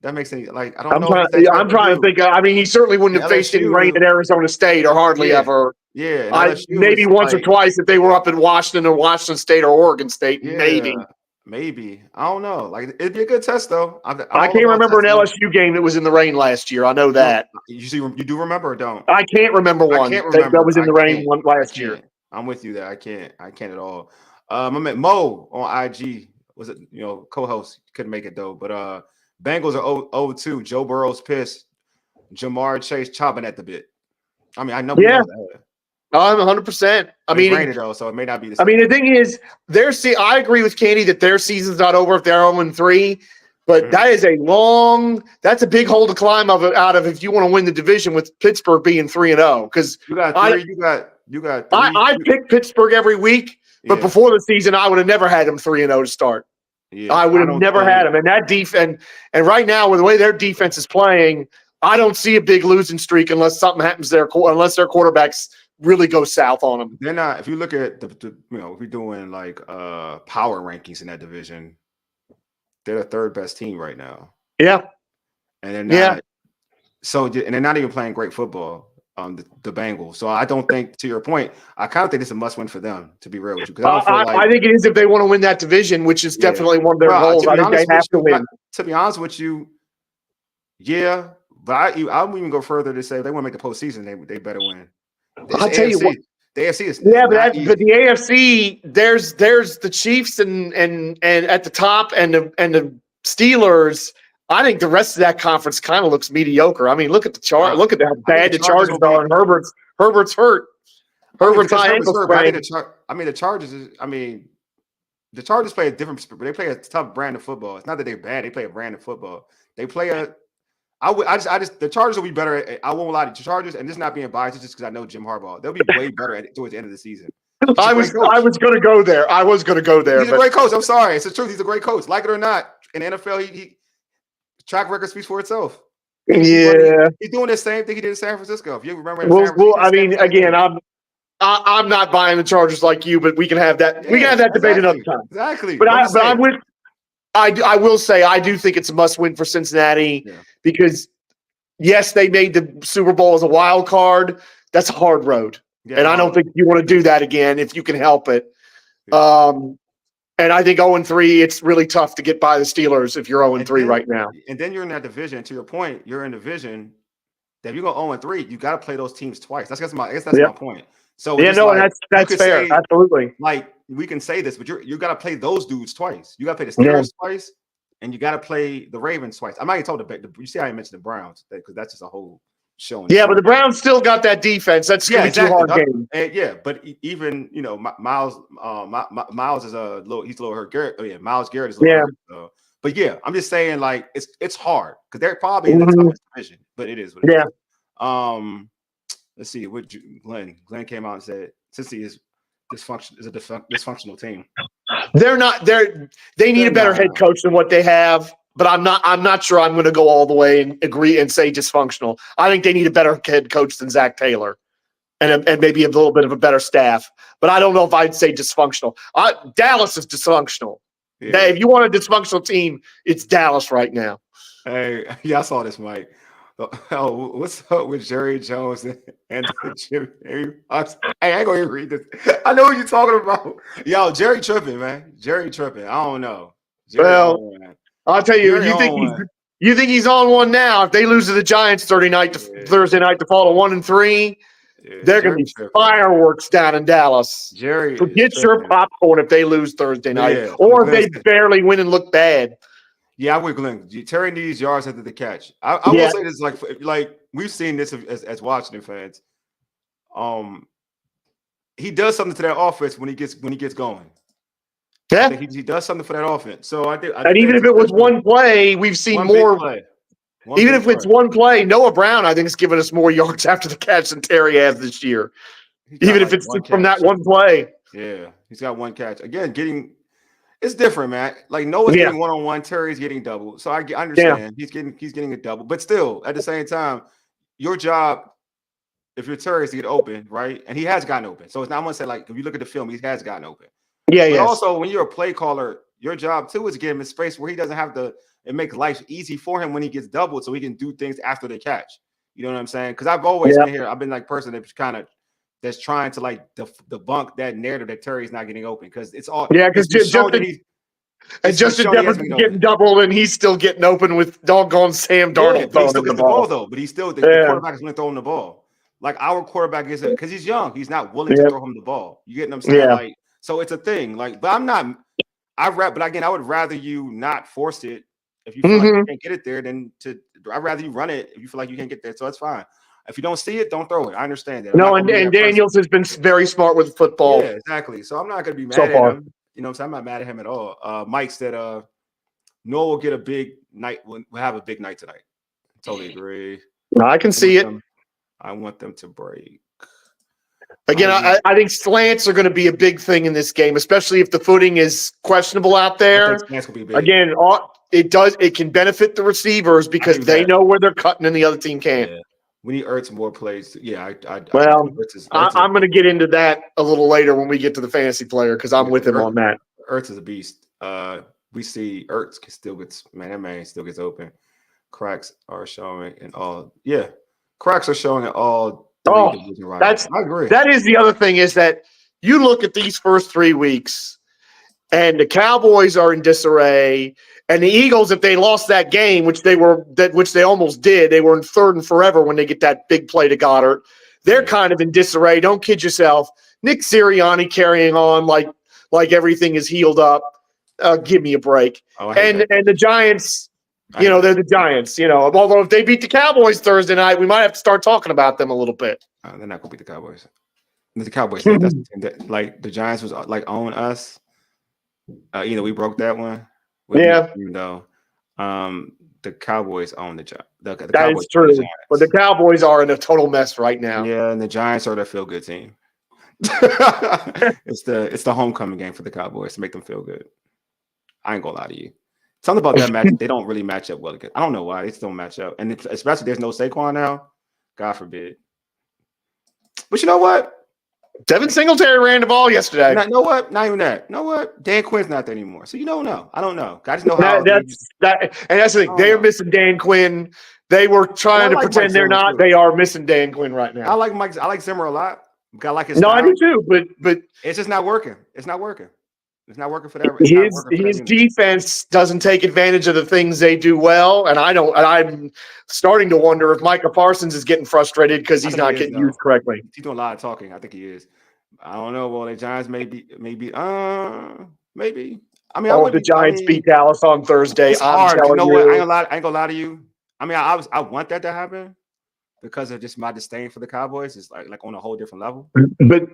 Speaker 1: That makes any I don't know.
Speaker 2: I'm trying to think. I mean, he certainly wouldn't have faced any rain at Arizona State or hardly ever.
Speaker 1: Yeah,
Speaker 2: maybe once or twice if they were up in Washington or Washington State or Oregon State,
Speaker 1: maybe. I don't know. It'd be a good test though.
Speaker 2: I can't remember an LSU game that was in the rain last year. I know that.
Speaker 1: You do remember or don't?
Speaker 2: I can't remember one that was in the rain one last year.
Speaker 1: I'm with you there. I can't at all. I met Mo on IG. Was it co-host? Couldn't make it though. But Bengals are 0-2. Joe Burrow's pissed. Jamar Chase chopping at the bit. I mean, I know.
Speaker 2: Yeah. I'm 100%. I mean,
Speaker 1: it's raining though, so it may not be the same.
Speaker 2: I mean, the thing is, I agree with Candi that their season's not over if they're 0-3, but that's a big hole to climb out of if you want to win the division with Pittsburgh being 3-0. Because
Speaker 1: you got three.
Speaker 2: I pick Pittsburgh every week, but before the season, I would have never had them 3-0 to start. Yeah, I would have never had them. And that defense, and right now, with the way their defense is playing, I don't see a big losing streak unless something happens there, unless their quarterbacks really go south on them.
Speaker 1: They're not. If you look at if we're doing power rankings in that division, they're the third best team right now.
Speaker 2: Yeah,
Speaker 1: and they're not. Yeah. So, and they're not even playing great football. The Bengals. So I don't think, to your point, I kind of think it's a must-win for them. To be real with you,
Speaker 2: I think it is if they want to win that division, which is definitely one of their goals. I think they have to win.
Speaker 1: To be honest with you, yeah, but I wouldn't even go further to say if they want to make the postseason, they better win.
Speaker 2: I'll tell you what.
Speaker 1: The AFC is
Speaker 2: but the AFC, there's the Chiefs and at the top and the Steelers. I think the rest of that conference kind of looks mediocre. I mean, look at the chart. Look at how bad the Chargers are. And Herbert's hurt. Herbert's high ankle sprain.
Speaker 1: The Chargers. The Chargers play a different. They play a tough brand of football. It's not that they're bad. They play a brand of football. They play a. The Chargers will be better. I won't lie to the Chargers, and this is not being biased, just because I know Jim Harbaugh. They'll be way better towards the end of the season.
Speaker 2: I was going to go there.
Speaker 1: He's a great coach. I'm sorry, it's the truth. He's a great coach. Like it or not, in the NFL, he track record speaks for itself.
Speaker 2: Yeah,
Speaker 1: he's doing the same thing he did in San Francisco. If you remember,
Speaker 2: I'm not buying the Chargers like you, but we can have that. We can have that debate another time.
Speaker 1: Exactly.
Speaker 2: But I'm with. I will say I do think it's a must win for Cincinnati because yes, they made the Super Bowl as a wild card. That's a hard road, and I don't think you want to do that again if you can help it. And I think 0-3, it's really tough to get by the Steelers if you're 0-3 right now.
Speaker 1: And then you're in that division. To your point, you're in a division that if you go 0-3, you got to play those teams twice. That's my point. So
Speaker 2: that's fair. Absolutely.
Speaker 1: Like we can say this, but you got to play those dudes twice. You got to play the Steelers twice, and you got to play the Ravens twice. I'm not even told you see how I mentioned the Browns because that's just a whole show.
Speaker 2: Yeah, but the Browns still got that defense. That's gonna be too hard game.
Speaker 1: But even Miles is he's a little hurt. Garrett, Miles Garrett is a little hurt. But yeah, I'm just saying like it's hard because they're probably in the toughest division, but it is what it is. Let's see what Glenn came out and said Cincy is a dysfunctional team. They need a better head coach than what they have. But I'm not sure I'm going to go all the way and agree and say dysfunctional. I think they need a better head coach than Zach Taylor and maybe a little bit of a better staff. But I don't know if I'd say dysfunctional. Dallas is dysfunctional. Yeah. Hey, if you want a dysfunctional team, it's Dallas right now. Hey, I saw this, Mike. Oh, what's up with Jerry Jones and Jimmy? Hey, I ain't going to read this. I know what you're talking about. Yo, Jerry tripping, man. Jerry tripping. I don't know.
Speaker 2: I'll tell you, you think he's on one now. If they lose to the Giants Thursday night to fall to 1-3, they're going to be fireworks down in Dallas. Forget your popcorn if they lose Thursday night, or if they barely win and look bad.
Speaker 1: Yeah, I'm with Glenn. Terry needs yards after the catch. I will say this, like we've seen this as Washington fans. He does something to that offense when he gets going.
Speaker 2: Yeah,
Speaker 1: he does something for that offense. So I think
Speaker 2: even if it was one play, we've seen more. Even if it's one play, Noah Brown, I think, has given us more yards after the catch than Terry has this year. Even if it's from that one play.
Speaker 1: Yeah, he's got one catch. Again, it's different, man. Like Noah's getting one-on-one, Terry's getting double. So I understand he's getting a double, but still at the same time, your job, if you're Terry, is to get open, right? And he has gotten open. So it's not. I'm gonna say like if you look at the film, he has gotten open.
Speaker 2: Yeah,
Speaker 1: but also, when you're a play caller, your job too is to get him in space where he doesn't have to. It makes life easy for him when he gets doubled, so he can do things after the catch. You know what I'm saying? Because I've always been here. I've been like person that's trying to like debunk that narrative that Terry's not getting open because it's all
Speaker 2: because Justin Jefferson's getting doubled and he's still getting open with doggone Sam Darnold throwing the ball
Speaker 1: though. But he's still the quarterback is going to throw him the ball. Like our quarterback isn't because he's young. He's not willing to throw him the ball. You get what I'm saying?
Speaker 2: Yeah.
Speaker 1: Like. So it's a thing, like, but I'm not. But again, I would rather you not force it if you feel like you can't get it there than to. I'd rather you run it if you feel like you can't get there. So that's fine. If you don't see it, don't throw it. I understand that.
Speaker 2: No, and Daniels has been very smart with football.
Speaker 1: Yeah, exactly. So I'm not going to be mad at him. You know what I'm saying? I'm not mad at him at all. Mike said, Noah will get a big night. We'll have a big night tonight. Totally agree.
Speaker 2: I can see it.
Speaker 1: I want them to break.
Speaker 2: Again, I think slants are going to be a big thing in this game, especially if the footing is questionable out there. Again, it can benefit the receivers because they know where they're cutting and the other team can't.
Speaker 1: Yeah. We need Ertz more plays. Yeah,
Speaker 2: I'm going to get into that a little later when we get to the fantasy player because I'm with him on that.
Speaker 1: Ertz is a beast. We see Ertz still gets open. Cracks are showing in all. Yeah, cracks are showing in all.
Speaker 2: I agree. That is the other thing is that you look at these first 3 weeks and the Cowboys are in disarray and the Eagles, if they lost that game, which they almost did, they were in third and forever when they get that big play to Goddard. They're kind of in disarray. Don't kid yourself. Nick Sirianni carrying on like everything is healed up. Give me a break. And the Giants, they're the Giants, although if they beat the Cowboys Thursday night, we might have to start talking about them a little bit.
Speaker 1: They're not going to beat the Cowboys. The Cowboys, that's the team that, like the Giants was like on us. We broke that one. The Cowboys own the Giants.
Speaker 2: That is true. But the Cowboys are in a total mess right now.
Speaker 1: Yeah, and the Giants are their feel-good team. It's the homecoming game for the Cowboys to make them feel good. I ain't gonna lie to you. Something about that match, they don't really match up well again. I don't know why. They still don't match up. And especially there's no Saquon now. God forbid. But you know what?
Speaker 2: Devin Singletary ran the ball yesterday.
Speaker 1: You know what? Not even that. You know what? Dan Quinn's not there anymore. So you don't know. I don't know. I just know how
Speaker 2: That's the thing. They're missing Dan Quinn. They were trying to pretend they're not. Too. They are missing Dan Quinn right now.
Speaker 1: I like Zimmer a lot. I like his
Speaker 2: style.
Speaker 1: I
Speaker 2: do too, but
Speaker 1: it's just not working. It's not working. It's not working for that.
Speaker 2: His defense doesn't take advantage of the things they do well, and I'm starting to wonder if Micah Parsons is getting frustrated because he's not getting used correctly.
Speaker 1: He's doing a lot of talking. I think he is. I don't know. Well, the Giants maybe. I mean,
Speaker 2: the Giants beat Dallas on Thursday.
Speaker 1: It's hard. You know what? I ain't gonna lie to you. I mean, I want that to happen because of just my disdain for the Cowboys. It's like on a whole different level.
Speaker 2: But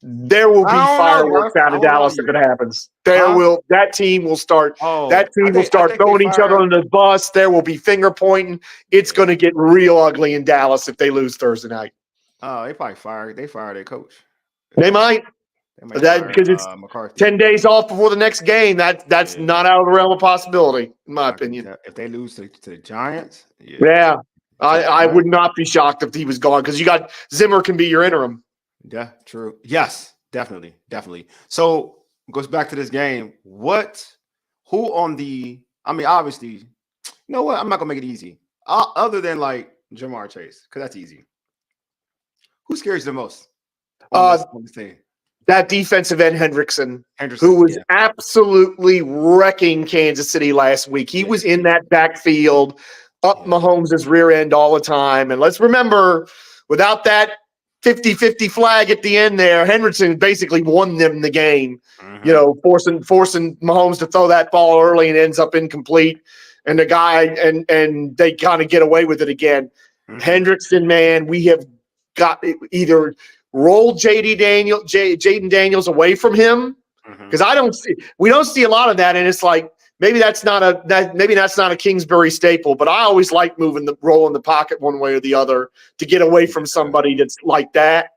Speaker 2: there will be fireworks out of Dallas if it happens. That team will start. Throwing each other under the bus. There will be finger pointing. It's going to get real ugly in Dallas if they lose Thursday night.
Speaker 1: Oh, they probably fired their coach.
Speaker 2: They might. Because it's McCarthy. 10 days off before the next game. That's not out of the realm of possibility, in my opinion.
Speaker 1: If they lose to the Giants,
Speaker 2: I would not be shocked if he was gone because you got Zimmer can be your interim.
Speaker 1: Yeah, true. Yes, definitely. So goes back to this game. Obviously, you know what? I'm not gonna make it easy. Other than like Jamar Chase, because that's easy. Who scares you the most on this team?
Speaker 2: That defensive end Hendrickson, who was absolutely wrecking Kansas City last week. He was in that backfield, up Mahomes' rear end all the time. And let's remember, without that 50-50 flag at the end there, Hendrickson basically won them the game, forcing Mahomes to throw that ball early and ends up incomplete. And the guy and they kind of get away with it again. Hendrickson, man, we have got either roll Jaden Daniels away from him because we don't see a lot of that, and it's like maybe that's not a Kingsbury staple, but I always like rolling the pocket one way or the other to get away from somebody that's like that.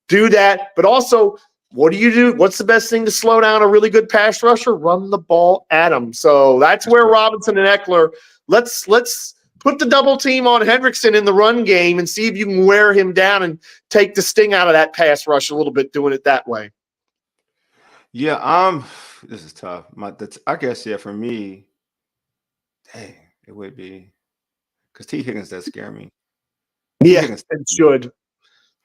Speaker 2: Do that, but also, what do you do? What's the best thing to slow down a really good pass rusher? Run the ball at him. So that's where Robinson and Eckler. Let's put the double team on Hendrickson in the run game and see if you can wear him down and take the sting out of that pass rush a little bit doing it that way.
Speaker 1: Yeah, this is tough. I guess, for me, dang, it would be because T. Higgins does scare me.
Speaker 2: It should.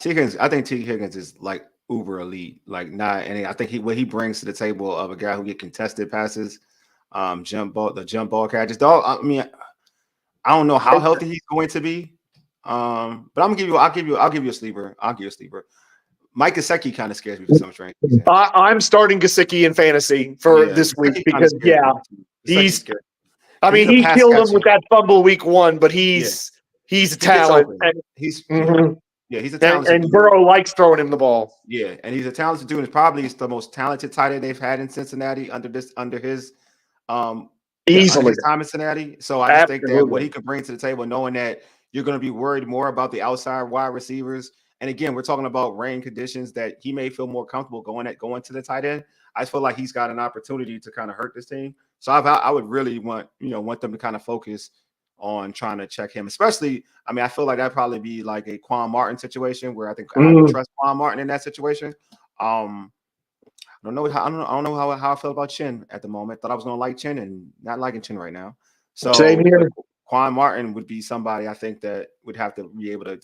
Speaker 1: T. Higgins, I think T. Higgins is like uber elite. And I think what he brings to the table of a guy who get contested passes, jump ball catches. I don't know how healthy he's going to be, but I'll give you a sleeper. Mike Gesicki kind of scares me for some strange reason.
Speaker 2: I'm starting Gesicki in fantasy for this week because he's. I mean, he killed him with that fumble week 1, but he's a talent.
Speaker 1: He's a talent.
Speaker 2: And Burrow likes throwing him the ball.
Speaker 1: Yeah, and he's a talented dude. And probably the most talented tight end they've had in Cincinnati under his
Speaker 2: easily
Speaker 1: his time in Cincinnati. So I just think that what he could bring to the table, knowing that you're going to be worried more about the outside wide receivers. And again, we're talking about rain conditions that he may feel more comfortable going to the tight end. I feel like he's got an opportunity to kind of hurt this team. So I would really want them to kind of focus on trying to check him, especially. I mean, I feel like that'd probably be like a Quan Martin situation where I think I would trust Quan Martin in that situation. I don't know how I feel about Chin at the moment. Thought I was going to like Chin and not liking Chin right now. So
Speaker 2: same here.
Speaker 1: Quan Martin would be somebody I think that would have to be able to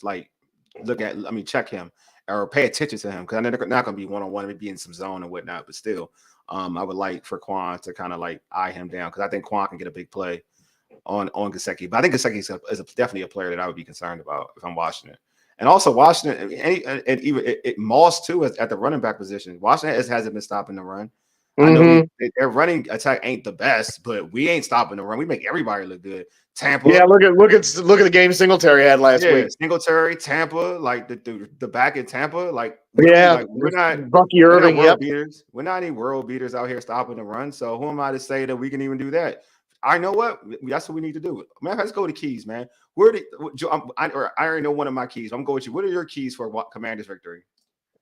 Speaker 1: check him or pay attention to him because I know they're not going to be one-on-one, maybe in some zone and whatnot. But still, I would like for Quan to kind of like eye him down because I think Quan can get a big play on Gesicki. But I think Gesicki is definitely a player that I would be concerned about if I'm Washington. And also Washington, and even Moss too at the running back position. Washington hasn't been stopping the run. I know their running attack ain't the best, but we ain't stopping the run. We make everybody look good. Tampa,
Speaker 2: look at the game Singletary had last week.
Speaker 1: Singletary, Tampa, like the back in Tampa,
Speaker 2: we're not Bucky Irving.
Speaker 1: We're not any world beaters out here stopping the run. So who am I to say that we can even do that? I know what that's what we need to do. Man, let's go to keys, man. I already know one of my keys. I'm going with you. What are your keys for Commanders victory?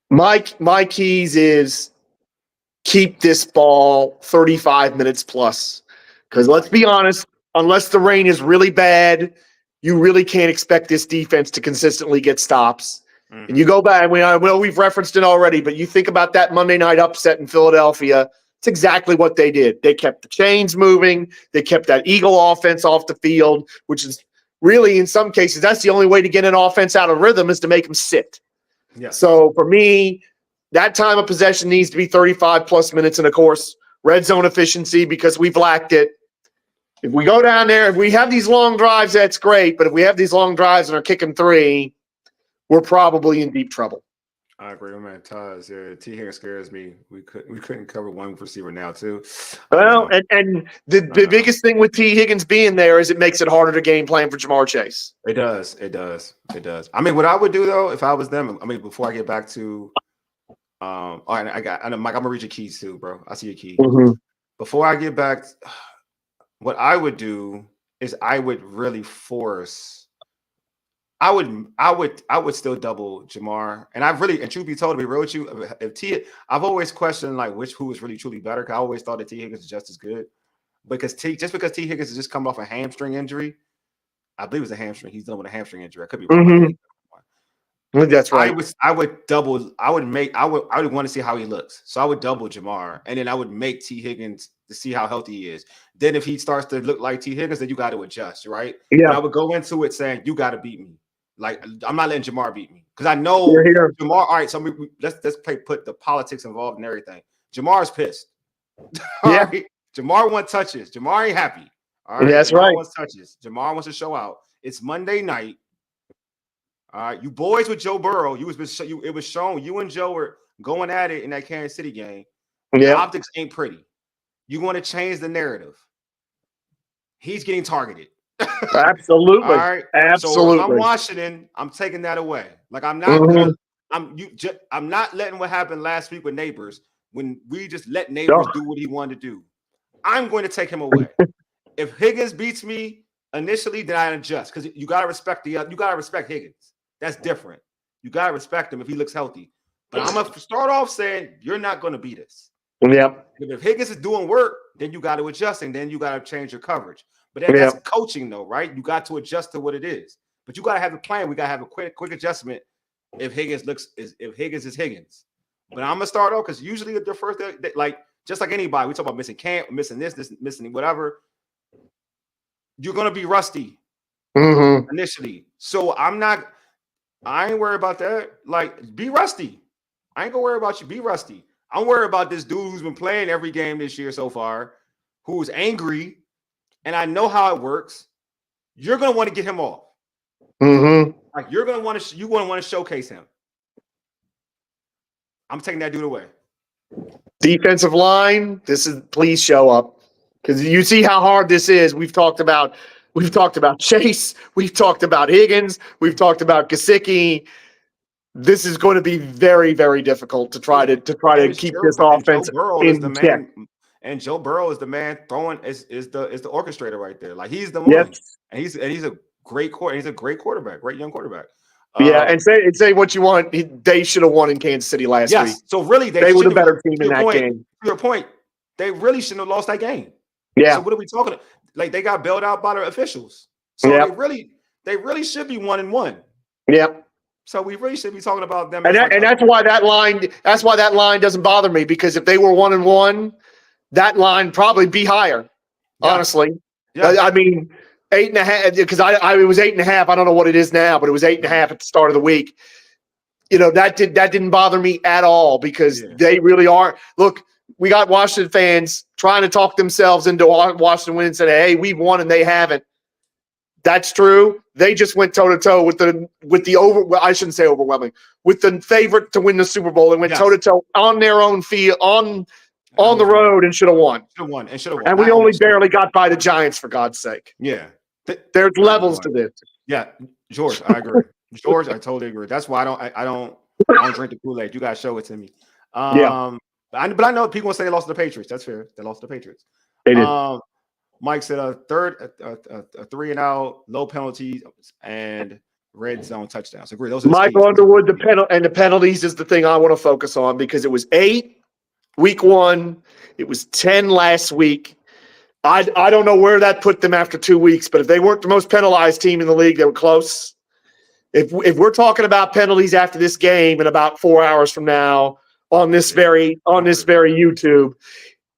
Speaker 2: My keys is keep this ball 35 minutes plus. Because let's be honest, unless the rain is really bad, you really can't expect this defense to consistently get stops. And you go back, and I know we've referenced it already, but you think about that Monday night upset in Philadelphia. It's exactly what they did. They kept the chains moving. They kept that Eagle offense off the field, which is really, in some cases, that's the only way to get an offense out of rhythm is to make them sit.
Speaker 1: Yeah.
Speaker 2: So for me, that time of possession needs to be 35 plus minutes. And of course, red zone efficiency, because we've lacked it. If we go down there, if we have these long drives, that's great. But if we have these long drives and are kicking 3, we're probably in deep trouble.
Speaker 1: I agree, man. Taz, yeah, T Higgins scares me. We couldn't cover one receiver now too.
Speaker 2: Well, and the biggest thing with T Higgins being there is it makes it harder to game plan for Jamar Chase.
Speaker 1: It does. I mean, what I would do though, if I was them, I mean, before I get back to, all right, I know, Mike, I'm gonna read your keys too, bro. I see your key. Before I get back, what I would do is I would really force. I would still double Jamar, and truth be told, to be real with you, I've always questioned like who is really truly better. 'Cause I always thought that T Higgins is just as good, because T Higgins is just coming off a hamstring injury. I believe it was a hamstring. He's done with a hamstring injury. I could be wrong.
Speaker 2: That's right.
Speaker 1: I would double. I would want to see how he looks, so I would double Jamar, and then I would make T Higgins to see how healthy he is. Then if he starts to look like T Higgins, then you got to adjust, right?
Speaker 2: Yeah.
Speaker 1: But I would go into it saying you got to beat me. Like, I'm not letting Jamar beat me, because I know Jamar. All right, so let's put the politics involved and everything. Jamar's pissed. Right? Jamar wants touches. Jamar ain't happy. All right,
Speaker 2: that's
Speaker 1: Jamar
Speaker 2: right.
Speaker 1: wants touches. Jamar wants to show out. It's Monday night. All right, you boys with Joe Burrow. It was shown you and Joe were going at it in that Kansas City game. The optics ain't pretty. You want to change the narrative. He's getting targeted.
Speaker 2: Absolutely.
Speaker 1: All right.
Speaker 2: Absolutely.
Speaker 1: So if I'm Washington, I'm taking that away. Like, I'm not. I'm not letting what happened last week with Neighbors, when we just let Neighbors do what he wanted to do. I'm going to take him away. If Higgins beats me initially, then I adjust, because you gotta respect Higgins. That's different. You gotta respect him if he looks healthy. But I'm gonna start off saying you're not going to beat us.
Speaker 2: Yep.
Speaker 1: If Higgins is doing work, then you got to adjust, and then you got to change your coverage. But that's coaching, though, right? You got to adjust to what it is. But you got to have a plan. We got to have a quick adjustment if Higgins is Higgins. But I'm gonna start off, because usually the first day, like just like anybody, we talk about missing camp, missing this, missing whatever. You're gonna be rusty initially. So I ain't worried about that. Like, be rusty. I ain't gonna worry about you. Be rusty. I'm worried about this dude who's been playing every game this year so far, who's angry, and I know how it works. You're gonna want to get him off. Like, you're gonna want to showcase him. I'm taking that dude away.
Speaker 2: Defensive line, please show up, because you see how hard this is. We've talked about Chase, we've talked about Higgins, we've talked about Gesicki. This is going to be very, very difficult to try to keep this offense in check.
Speaker 1: And Joe Burrow is the man throwing is the orchestrator right there. Like, he's the one.
Speaker 2: Yes.
Speaker 1: And he's a great quarterback, great young quarterback.
Speaker 2: And say what you want. They should have won in Kansas City last week.
Speaker 1: So really,
Speaker 2: they were the better team in that game.
Speaker 1: To your point, they really shouldn't have lost that game.
Speaker 2: Yeah.
Speaker 1: So what are we talking about? Like, they got bailed out by the officials. So they really should be 1-1.
Speaker 2: Yep.
Speaker 1: So we really should be talking about them.
Speaker 2: And that's why that line doesn't bother me, because if they were 1-1, that line probably be higher. Yeah. Honestly. Yeah. I mean, 8.5, because it was 8.5. I don't know what it is now, but it was 8.5 at the start of the week. You know, that didn't bother me at all, because they really are. Look, we got Washington fans trying to talk themselves into Washington winning and said, hey, we've won, and they haven't. That's true. They just went toe-to-toe with I shouldn't say overwhelming, with the favorite to win the Super Bowl, and went toe-to-toe on their own field, on the road, and should have won. And we only barely got by the Giants, for God's sake.
Speaker 1: Yeah.
Speaker 2: There's levels to this.
Speaker 1: Yeah, George, I agree. George, I totally agree. That's why I don't drink the Kool-Aid. You guys show it to me. But I know people will say they lost to the Patriots. That's fair. They lost to the Patriots.
Speaker 2: They did.
Speaker 1: Mike said a 3-and-out, low penalties, and red zone touchdowns. Agree. Those are
Speaker 2: Michael Underwood. The penalties is the thing I want to focus on, because it was 8 week 1. It was 10 last week. I don't know where that put them after 2 weeks, but if they weren't the most penalized team in the league, they were close. If we're talking about penalties after this game in about 4 hours from now on this very YouTube,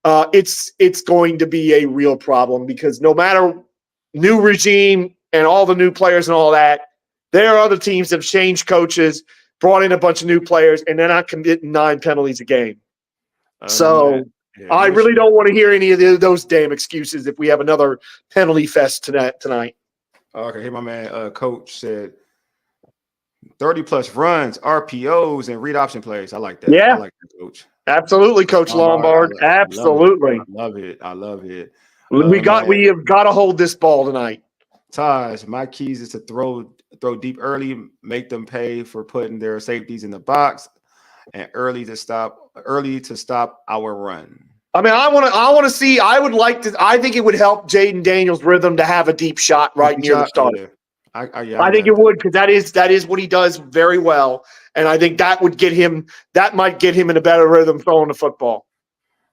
Speaker 2: it's going to be a real problem because no matter new regime and all the new players and all that, there are other teams that have changed coaches, brought in a bunch of new players, and they're not committing 9 penalties a game. So I really don't want to hear any of those damn excuses if we have another penalty fest tonight.
Speaker 1: Okay, here my man Coach said 30+ runs, RPOs, and read option plays. I like that.
Speaker 2: Yeah.
Speaker 1: I like that, Coach.
Speaker 2: Absolutely, Coach Lombard. Absolutely.
Speaker 1: I love it.
Speaker 2: We have got to hold this ball tonight.
Speaker 1: Taj, my keys is to throw deep early, make them pay for putting their safeties in the box, and early to stop our run.
Speaker 2: I mean, I want to see. I think it would help Jaden Daniels' rhythm to have a deep shot right near the start.
Speaker 1: Yeah.
Speaker 2: I think it would because that is what he does very well, and I think that would get him. That might get him in a better rhythm throwing the football.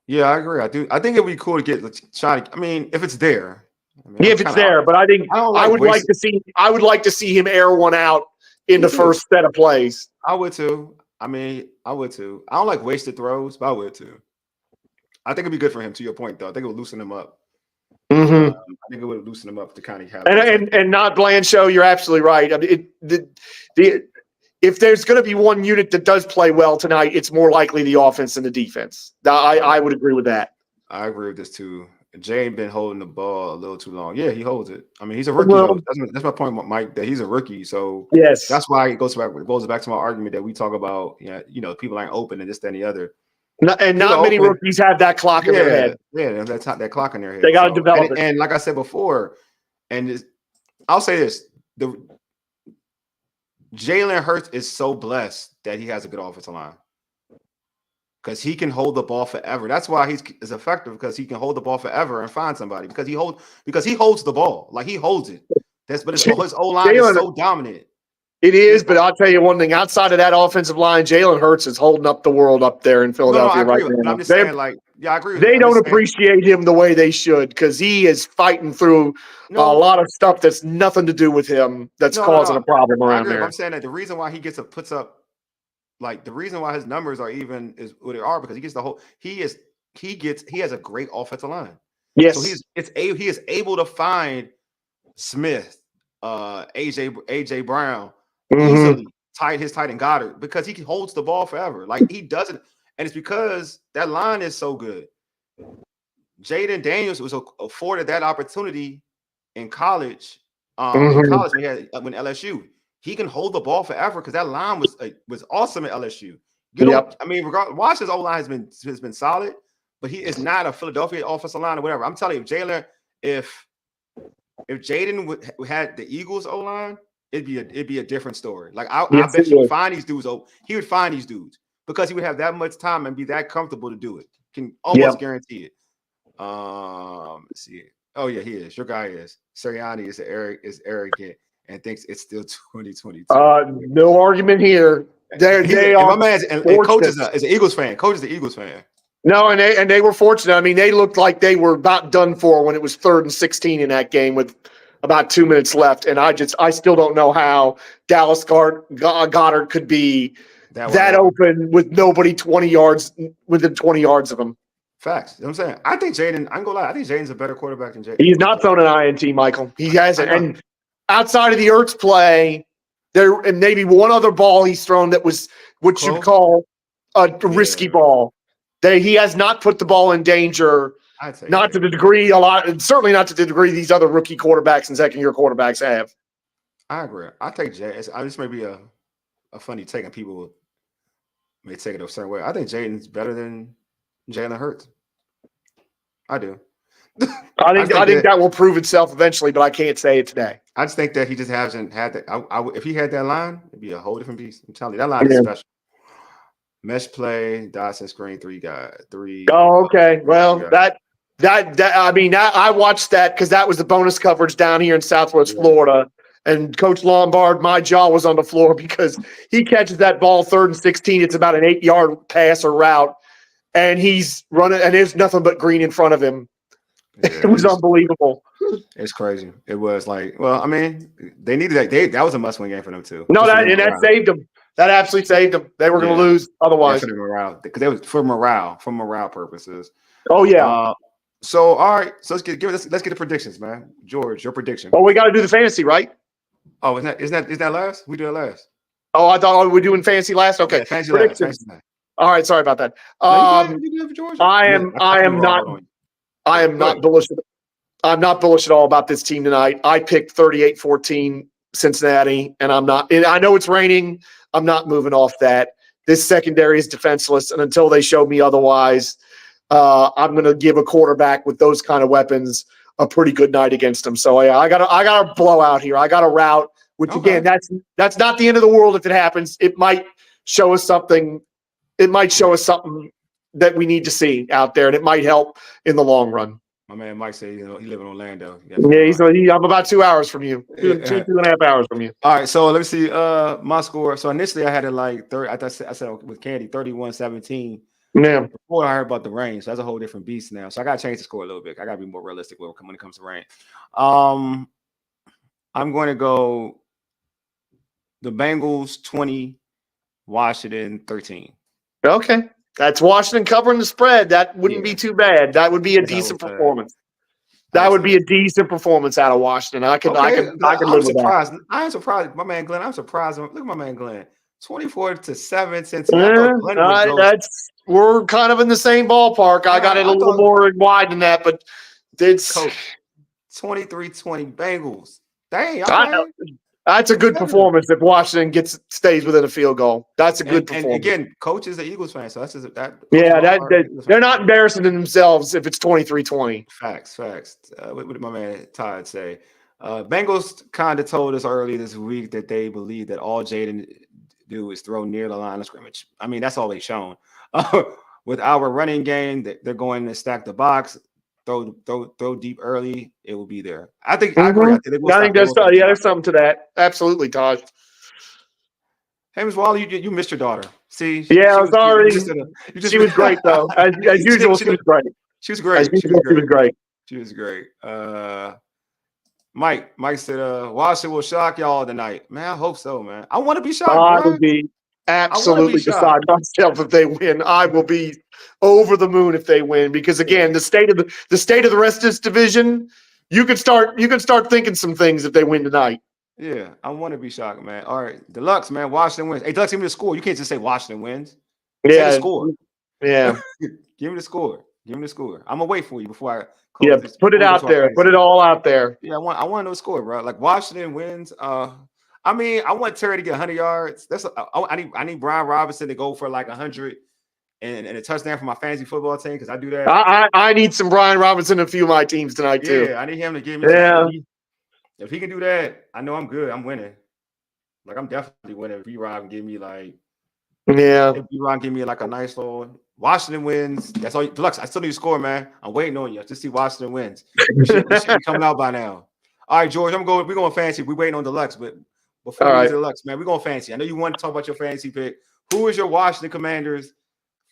Speaker 1: Yeah, I agree. I do. I think it would be cool to get the shot. I mean, if it's there.
Speaker 2: If it's there, but I think I would like to see him air one out in the first set of plays.
Speaker 1: I would too. I would too. I don't like wasted throws, but I would too. I think it'd be good for him. To your point, though, I think it would loosen him up.
Speaker 2: Mm-hmm.
Speaker 1: I think it would loosen him up to kind of have.
Speaker 2: And not Blanchot, you're absolutely right. I mean, if there's going to be one unit that does play well tonight, it's more likely the offense than the defense. I would agree with that.
Speaker 1: I agree with this too. Jay ain't been holding the ball a little too long. Yeah, he holds it. I mean, he's a rookie. Though. That's my point, Mike. That he's a rookie. So
Speaker 2: yes,
Speaker 1: that's why it goes back to my argument that we talk about. People aren't open and this, that, and the other.
Speaker 2: Not many rookies have that clock in their head.
Speaker 1: Yeah, that's not that clock in their head.
Speaker 2: They got to develop it.
Speaker 1: And like I said before, I'll say this: Jalen Hurts is so blessed that he has a good offensive line. Because he can hold the ball forever. That's why he's effective, because he can hold the ball forever and find somebody. Because he holds the ball. Like he holds it. But his O-line is so dominant.
Speaker 2: It is, but I'll tell you one thing. Outside of that offensive line, Jalen Hurts is holding up the world up there in Philadelphia right now.
Speaker 1: I'm just saying, I agree with
Speaker 2: they don't appreciate him the way they should, because he is fighting through a lot of stuff that's nothing to do with him that's causing a problem around there.
Speaker 1: I'm saying that the reason why he puts up the reason why his numbers are even is what they are, because he gets he has a great offensive line.
Speaker 2: Yes.
Speaker 1: So he is able to find Smith, AJ Brown, easily his tight end Goddard, because he holds the ball forever. Like he doesn't, and it's because that line is so good. Jaden Daniels was afforded that opportunity in college. When LSU. He can hold the ball forever because that line was awesome at LSU. Washington's O-line has been solid, but he is not a Philadelphia offensive line or whatever. I'm telling you, Jalen, if Jaden had the Eagles O-line, it'd be a different story. Like I bet he would find these dudes. He would find these dudes because he would have that much time and be that comfortable to do it. Can almost guarantee it. Let's see. Oh yeah, he is. Your guy is. Sirianni is arrogant and thinks it's still 2022.
Speaker 2: No argument here.
Speaker 1: My man and Coach is an Eagles fan. Coach is the Eagles fan.
Speaker 2: No, and they were fortunate. I mean, they looked like they were about done for when it was 3rd and 16 in that game with about 2 minutes left. And I still don't know how Dallas Goddard could be that open with nobody within 20 yards of him.
Speaker 1: Facts. You know what I'm saying? I think Jaden, I'm gonna lie, I think Jaden's a better quarterback than Jaden.
Speaker 2: He's not thrown an INT, Michael. He hasn't. And outside of the Ertz play, there and maybe one other ball he's thrown that was what you'd call a risky ball. He has not put the ball in danger, not to the degree certainly not to the degree these other rookie quarterbacks and second-year quarterbacks have.
Speaker 1: I agree. I take Jay. This may be a funny take, and people may take it a certain way. I think Jaden's better than Jalen Hurts. I do.
Speaker 2: I think that will prove itself eventually, but I can't say it today.
Speaker 1: I just think that he just hasn't had that. If he had that line, it'd be a whole different beast. I'm telling you, that line is special. Mesh play, Dodson screen, 3 guys.
Speaker 2: Oh, okay. Well, I watched that because that was the bonus coverage down here in Southwest Florida. And Coach Lombard, my jaw was on the floor because he catches that ball 3rd and 16. It's about an 8-yard pass or route. And he's running, and there's nothing but green in front of him. Yeah, it was unbelievable.
Speaker 1: It's crazy. It was like, well, I mean, they needed that. That was a must-win game for them too.
Speaker 2: No,
Speaker 1: Just for their
Speaker 2: that
Speaker 1: morale.
Speaker 2: saved them. That absolutely saved them. They were going to lose
Speaker 1: Yeah,
Speaker 2: otherwise.
Speaker 1: for the morale, because they was for morale purposes.
Speaker 2: Oh yeah.
Speaker 1: So all right, so let's get the predictions, man. George, your prediction.
Speaker 2: Oh, we got to do the fantasy, right?
Speaker 1: Oh, is that last? We do it last.
Speaker 2: Oh, I thought we were doing fantasy last. Okay,
Speaker 1: Yeah, fantasy
Speaker 2: predictions.
Speaker 1: last.
Speaker 2: All right, sorry about that.
Speaker 1: No, you good for George?
Speaker 2: I am not bullish. I'm not bullish at all about this team tonight. I picked 38-14 Cincinnati, and I'm not. And I know it's raining. I'm not moving off that. This secondary is defenseless, and until they show me otherwise, I'm going to give a quarterback with those kind of weapons a pretty good night against them. So yeah, I got a blowout here. I got a rout, which again, that's not the end of the world if it happens. It might show us something. It might show us something that we need to see out there, and it might help in the long run.
Speaker 1: My man Mike said he live in Orlando.
Speaker 2: Yeah, I'm about 2 hours from you. Two and a half hours from you.
Speaker 1: All right, so let me see my score. So initially I had it like 30. I said with Candi 31-17.
Speaker 2: Yeah.
Speaker 1: Before I heard about the rain, so that's a whole different beast now. So I gotta change the score a little bit. I gotta be more realistic when it comes to rain. I'm going to go the Bengals 20, Washington 13.
Speaker 2: Okay. That's Washington covering the spread. That wouldn't be too bad. That would be a decent performance. That would be a decent performance out of Washington. I can live with that.
Speaker 1: I am surprised. My man Glenn, I'm surprised. Look at my man Glenn. 24-7 Cincinnati.
Speaker 2: We're kind of in the same ballpark. I got it a little more wide than that, but it's
Speaker 1: 23-20 Bengals. Dang,
Speaker 2: that's a good performance if Washington stays within a field goal. That's a good performance.
Speaker 1: And again, coach is an Eagles fan, so that's just that.
Speaker 2: Yeah, they're not embarrassing themselves if it's 23-20.
Speaker 1: Facts. What did my man Todd say? Bengals kind of told us early this week that they believe that all Jaden do is throw near the line of scrimmage. I mean, that's all they've shown. With our running game, they're going to stack the box. Throw deep early, it will be there. I think I agree.
Speaker 2: I think there's something to that. Absolutely, Taj.
Speaker 1: Hey, Ms. Wally, you missed your daughter. See?
Speaker 2: Yeah, I was already. She was great, though. As usual, she was great.
Speaker 1: She was great. She was great. Mike said, Washington will shock y'all tonight. Man, I hope so, man. I want to be shocked.
Speaker 2: I would be absolutely beside myself if they win. I will be over the moon if they win, because again, the state of the rest of this division, you can start thinking some things if they win tonight.
Speaker 1: Yeah, I want to be shocked, man. All right, Deluxe, man. Washington wins. Hey, Deluxe, give me the score. You can't just say Washington wins.
Speaker 2: Yeah,
Speaker 1: say the score.
Speaker 2: Yeah,
Speaker 1: give me the score. I'm gonna wait for you before I.
Speaker 2: Put it out there. Put it all out there.
Speaker 1: Yeah, I want to know the score, bro. Like Washington wins. I mean, I want Terry to get 100 yards. I need Brian Robinson to go for like 100 and a touchdown for my fantasy football team, because I do that.
Speaker 2: I need some Brian Robinson in a few of my teams tonight too.
Speaker 1: Yeah, I need him to give me.
Speaker 2: Yeah.
Speaker 1: If he can do that, I know I'm good. I'm winning. Like I'm definitely winning. If B-Rob can give me like.
Speaker 2: Yeah.
Speaker 1: If B-Rob give me like a nice little. Washington wins. That's all. Deluxe, I still need to score, man. I'm waiting on you to see Washington wins. We should be coming out by now. All right, George, we're going fancy. We're waiting on Deluxe, but before we get to Deluxe, man, we're going fancy. I know you want to talk about your fantasy pick. Who is your Washington Commanders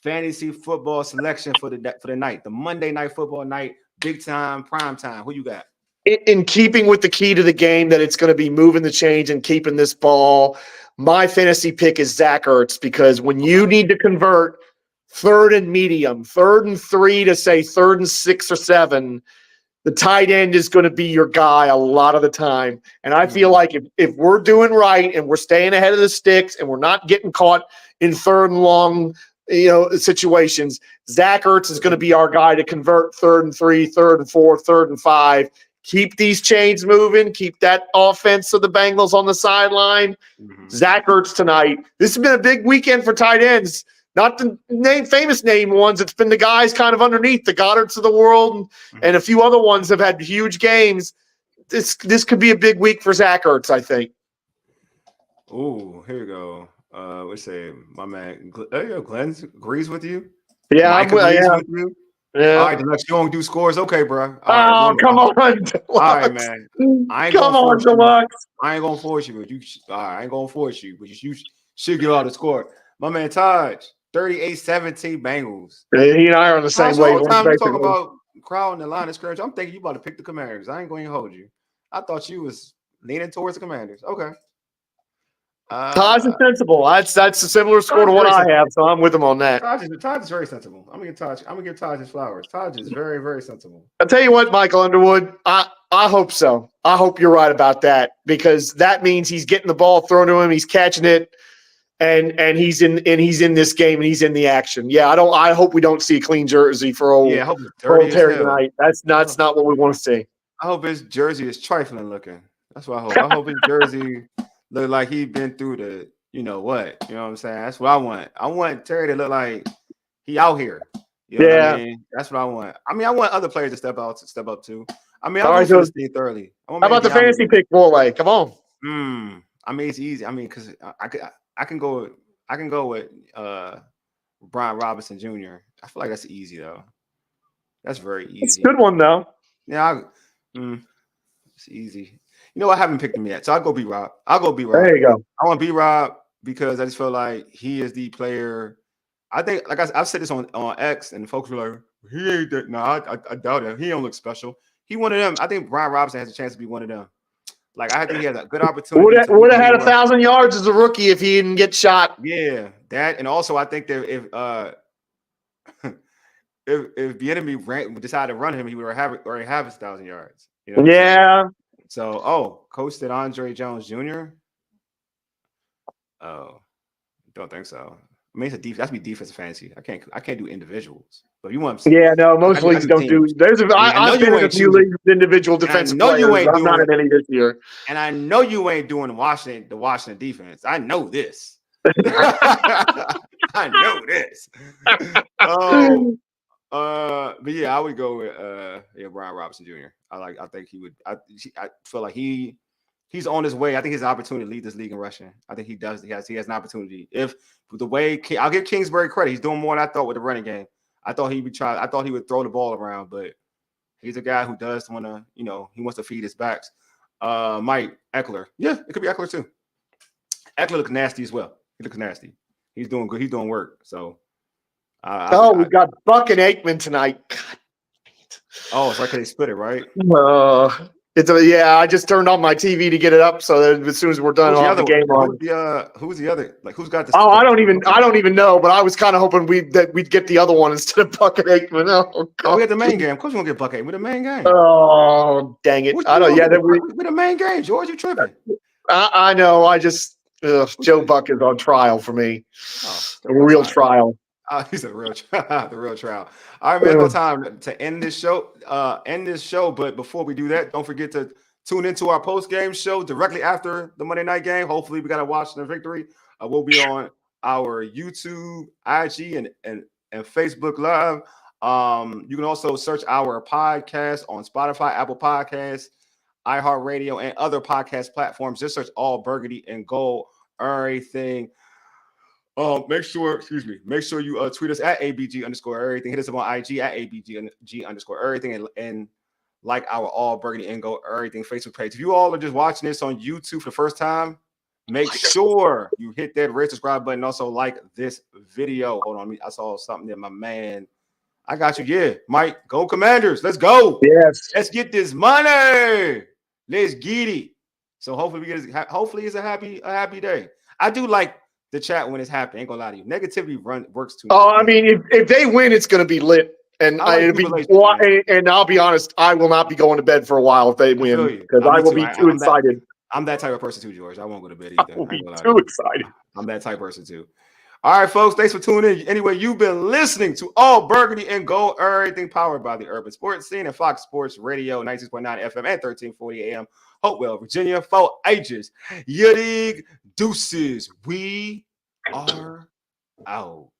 Speaker 1: fantasy football selection for the night, the Monday night football night, big time, prime time? Who you got?
Speaker 2: In keeping with the key to the game, that it's going to be moving the chains and keeping this ball, my fantasy pick is Zach Ertz, because when you need to convert 3rd and medium, 3rd and 3 to say 3rd and 6 or 7, the tight end is going to be your guy a lot of the time. And I feel like if we're doing right and we're staying ahead of the sticks and we're not getting caught in 3rd and long, situations, Zach Ertz is going to be our guy to convert 3rd and 3, 3rd and 4, 3rd and 5. Keep these chains moving. Keep that offense of the Bengals on the sideline. Zach Ertz tonight. This has been a big weekend for tight ends. Not the famous name ones. It's been the guys kind of underneath, the Goddards of the world, and a few other ones have had huge games. This could be a big week for Zach Ertz, I think.
Speaker 1: Oh, here you go. Let's say my man Glenn agrees with you.
Speaker 2: Yeah,
Speaker 1: Mike agrees with you.
Speaker 2: Yeah.
Speaker 1: All right, Deluxe, you don't do scores, okay, bro.
Speaker 2: Come on, Deluxe.
Speaker 1: All right, man.
Speaker 2: Deluxe.
Speaker 1: I ain't gonna force you, but you. All right, I ain't gonna force you, but you should get all the score. My man Taj, 38-17 Bengals.
Speaker 2: He and I are on the same wavelength.
Speaker 1: Time we talk about crowd in the line of scrimmage, I'm thinking you about to pick the Commanders. I ain't going to hold you. I thought you was leaning towards the Commanders. Okay.
Speaker 2: Taj is sensible. That's a similar score to what I have, so I'm with him on that.
Speaker 1: Taj is very sensible. I'm gonna give Taj his flowers. Taj is very, very sensible.
Speaker 2: I'll tell you what, Michael Underwood, I hope so. I hope you're right about that, because that means he's getting the ball thrown to him, he's catching it, and he's in this game and he's in the action. Yeah, I hope we don't see a clean jersey for old Terry tonight. That's not what we want to see.
Speaker 1: I hope his jersey is trifling looking. That's what I hope. I hope his jersey look like he's been through the, you know what? You know what I'm saying? That's what I want. I want Terry to look like he out here. You know what I mean? That's what I want. I mean, I want other players to step up too. I mean, I'm going to thoroughly.
Speaker 2: How about the fantasy pick, Warley? Come on.
Speaker 1: I mean, it's easy. I mean, because I can go with Brian Robinson Jr. I feel like that's easy though. That's very easy.
Speaker 2: It's a good one though.
Speaker 1: Yeah, it's easy. You know, I haven't picked him yet, so I'll go B-Rob.
Speaker 2: There you go.
Speaker 1: I want B-Rob because I just feel like he is the player. I think, like I've said this on X, and folks were like, he ain't that. No, I doubt it. He don't look special. He one of them. I think Brian Robinson has a chance to be one of them. Like, I think he has a good opportunity.
Speaker 2: Would have had 1,000 yards as a rookie if he didn't get shot.
Speaker 1: Yeah, that, and also I think that if the enemy decided to run him, he would already have his 1,000 yards. You know
Speaker 2: yeah.
Speaker 1: So, coach said Andre Jones Jr. Oh, don't think so. I mean, it's that's be defensive fantasy. I can't do individuals. But if you want,
Speaker 2: most leagues don't do. I've been in a few leagues with individual defensive players. I'm not in any this year.
Speaker 1: And I know you ain't doing the Washington defense. I know this. I know this. But yeah, I would go with Brian Robinson Jr. I think he would. I feel like he's on his way. I think his opportunity to lead this league in rushing. I think he does. He has an opportunity. If the way I'll give Kingsbury credit, he's doing more than I thought with the running game. I thought he would throw the ball around, but he's a guy who does want to, he wants to feed his backs. Mike Eckler. Yeah, it could be Eckler too. Eckler looks nasty as well. He looks nasty. He's doing good. He's doing work. So
Speaker 2: we've got Buck and Aikman tonight. God.
Speaker 1: Oh, it's like they split it, right?
Speaker 2: I just turned on my TV to get it up so that as soon as we're done on the game on.
Speaker 1: Who's the other? Like, who's got this?
Speaker 2: Oh, I don't even know, but I was kind of hoping we'd get the other one instead of Buck and Aikman. Oh, God.
Speaker 1: We had the main game. Of course, we won't get Buck Aikman. We're the main game.
Speaker 2: Oh, dang it! I don't. Yeah,
Speaker 1: we're the main game. George, you tripping?
Speaker 2: I know. I just Joe Buck is on trial for me. A real trial.
Speaker 1: He's the real trial. All right, man, it's time to end this show. But before we do that, don't forget to tune into our post-game show directly after the Monday night game. Hopefully, we got a Washington victory. We'll be on our YouTube, IG, and Facebook Live. You can also search our podcast on Spotify, Apple Podcasts, iHeartRadio, and other podcast platforms. Just search All Burgundy and Gold, everything. Make sure you tweet us at ABG_everything. Hit us up on IG at ABG_everything and like our All Burgundy and Gold everything Facebook page. If you all are just watching this on YouTube for the first time, make sure you hit that red subscribe button. Also like this video. Hold on, I saw something that my man. I got you. Yeah, Mike, go Commanders. Let's go.
Speaker 2: Yes.
Speaker 1: Let's get this money. Let's get it. So hopefully it's a happy day. I do like the chat when it's happening. Ain't gonna lie to you. Negativity works too much.
Speaker 2: Oh, I mean, if they win, it's gonna be lit. And I'll be honest, I will not be going to bed for a while if they win because I will be too excited.
Speaker 1: I'm that type of person too, George. I won't go to bed either.
Speaker 2: I will be too excited.
Speaker 1: I'm that type of person too. All right, folks. Thanks for tuning in. Anyway, you've been listening to All Burgundy and Gold, everything powered by the Urban Sports Scene and Fox Sports Radio, 96.9 FM and 1340 AM. Hopewell, Virginia, for ages. Your dig, deuces. We are out.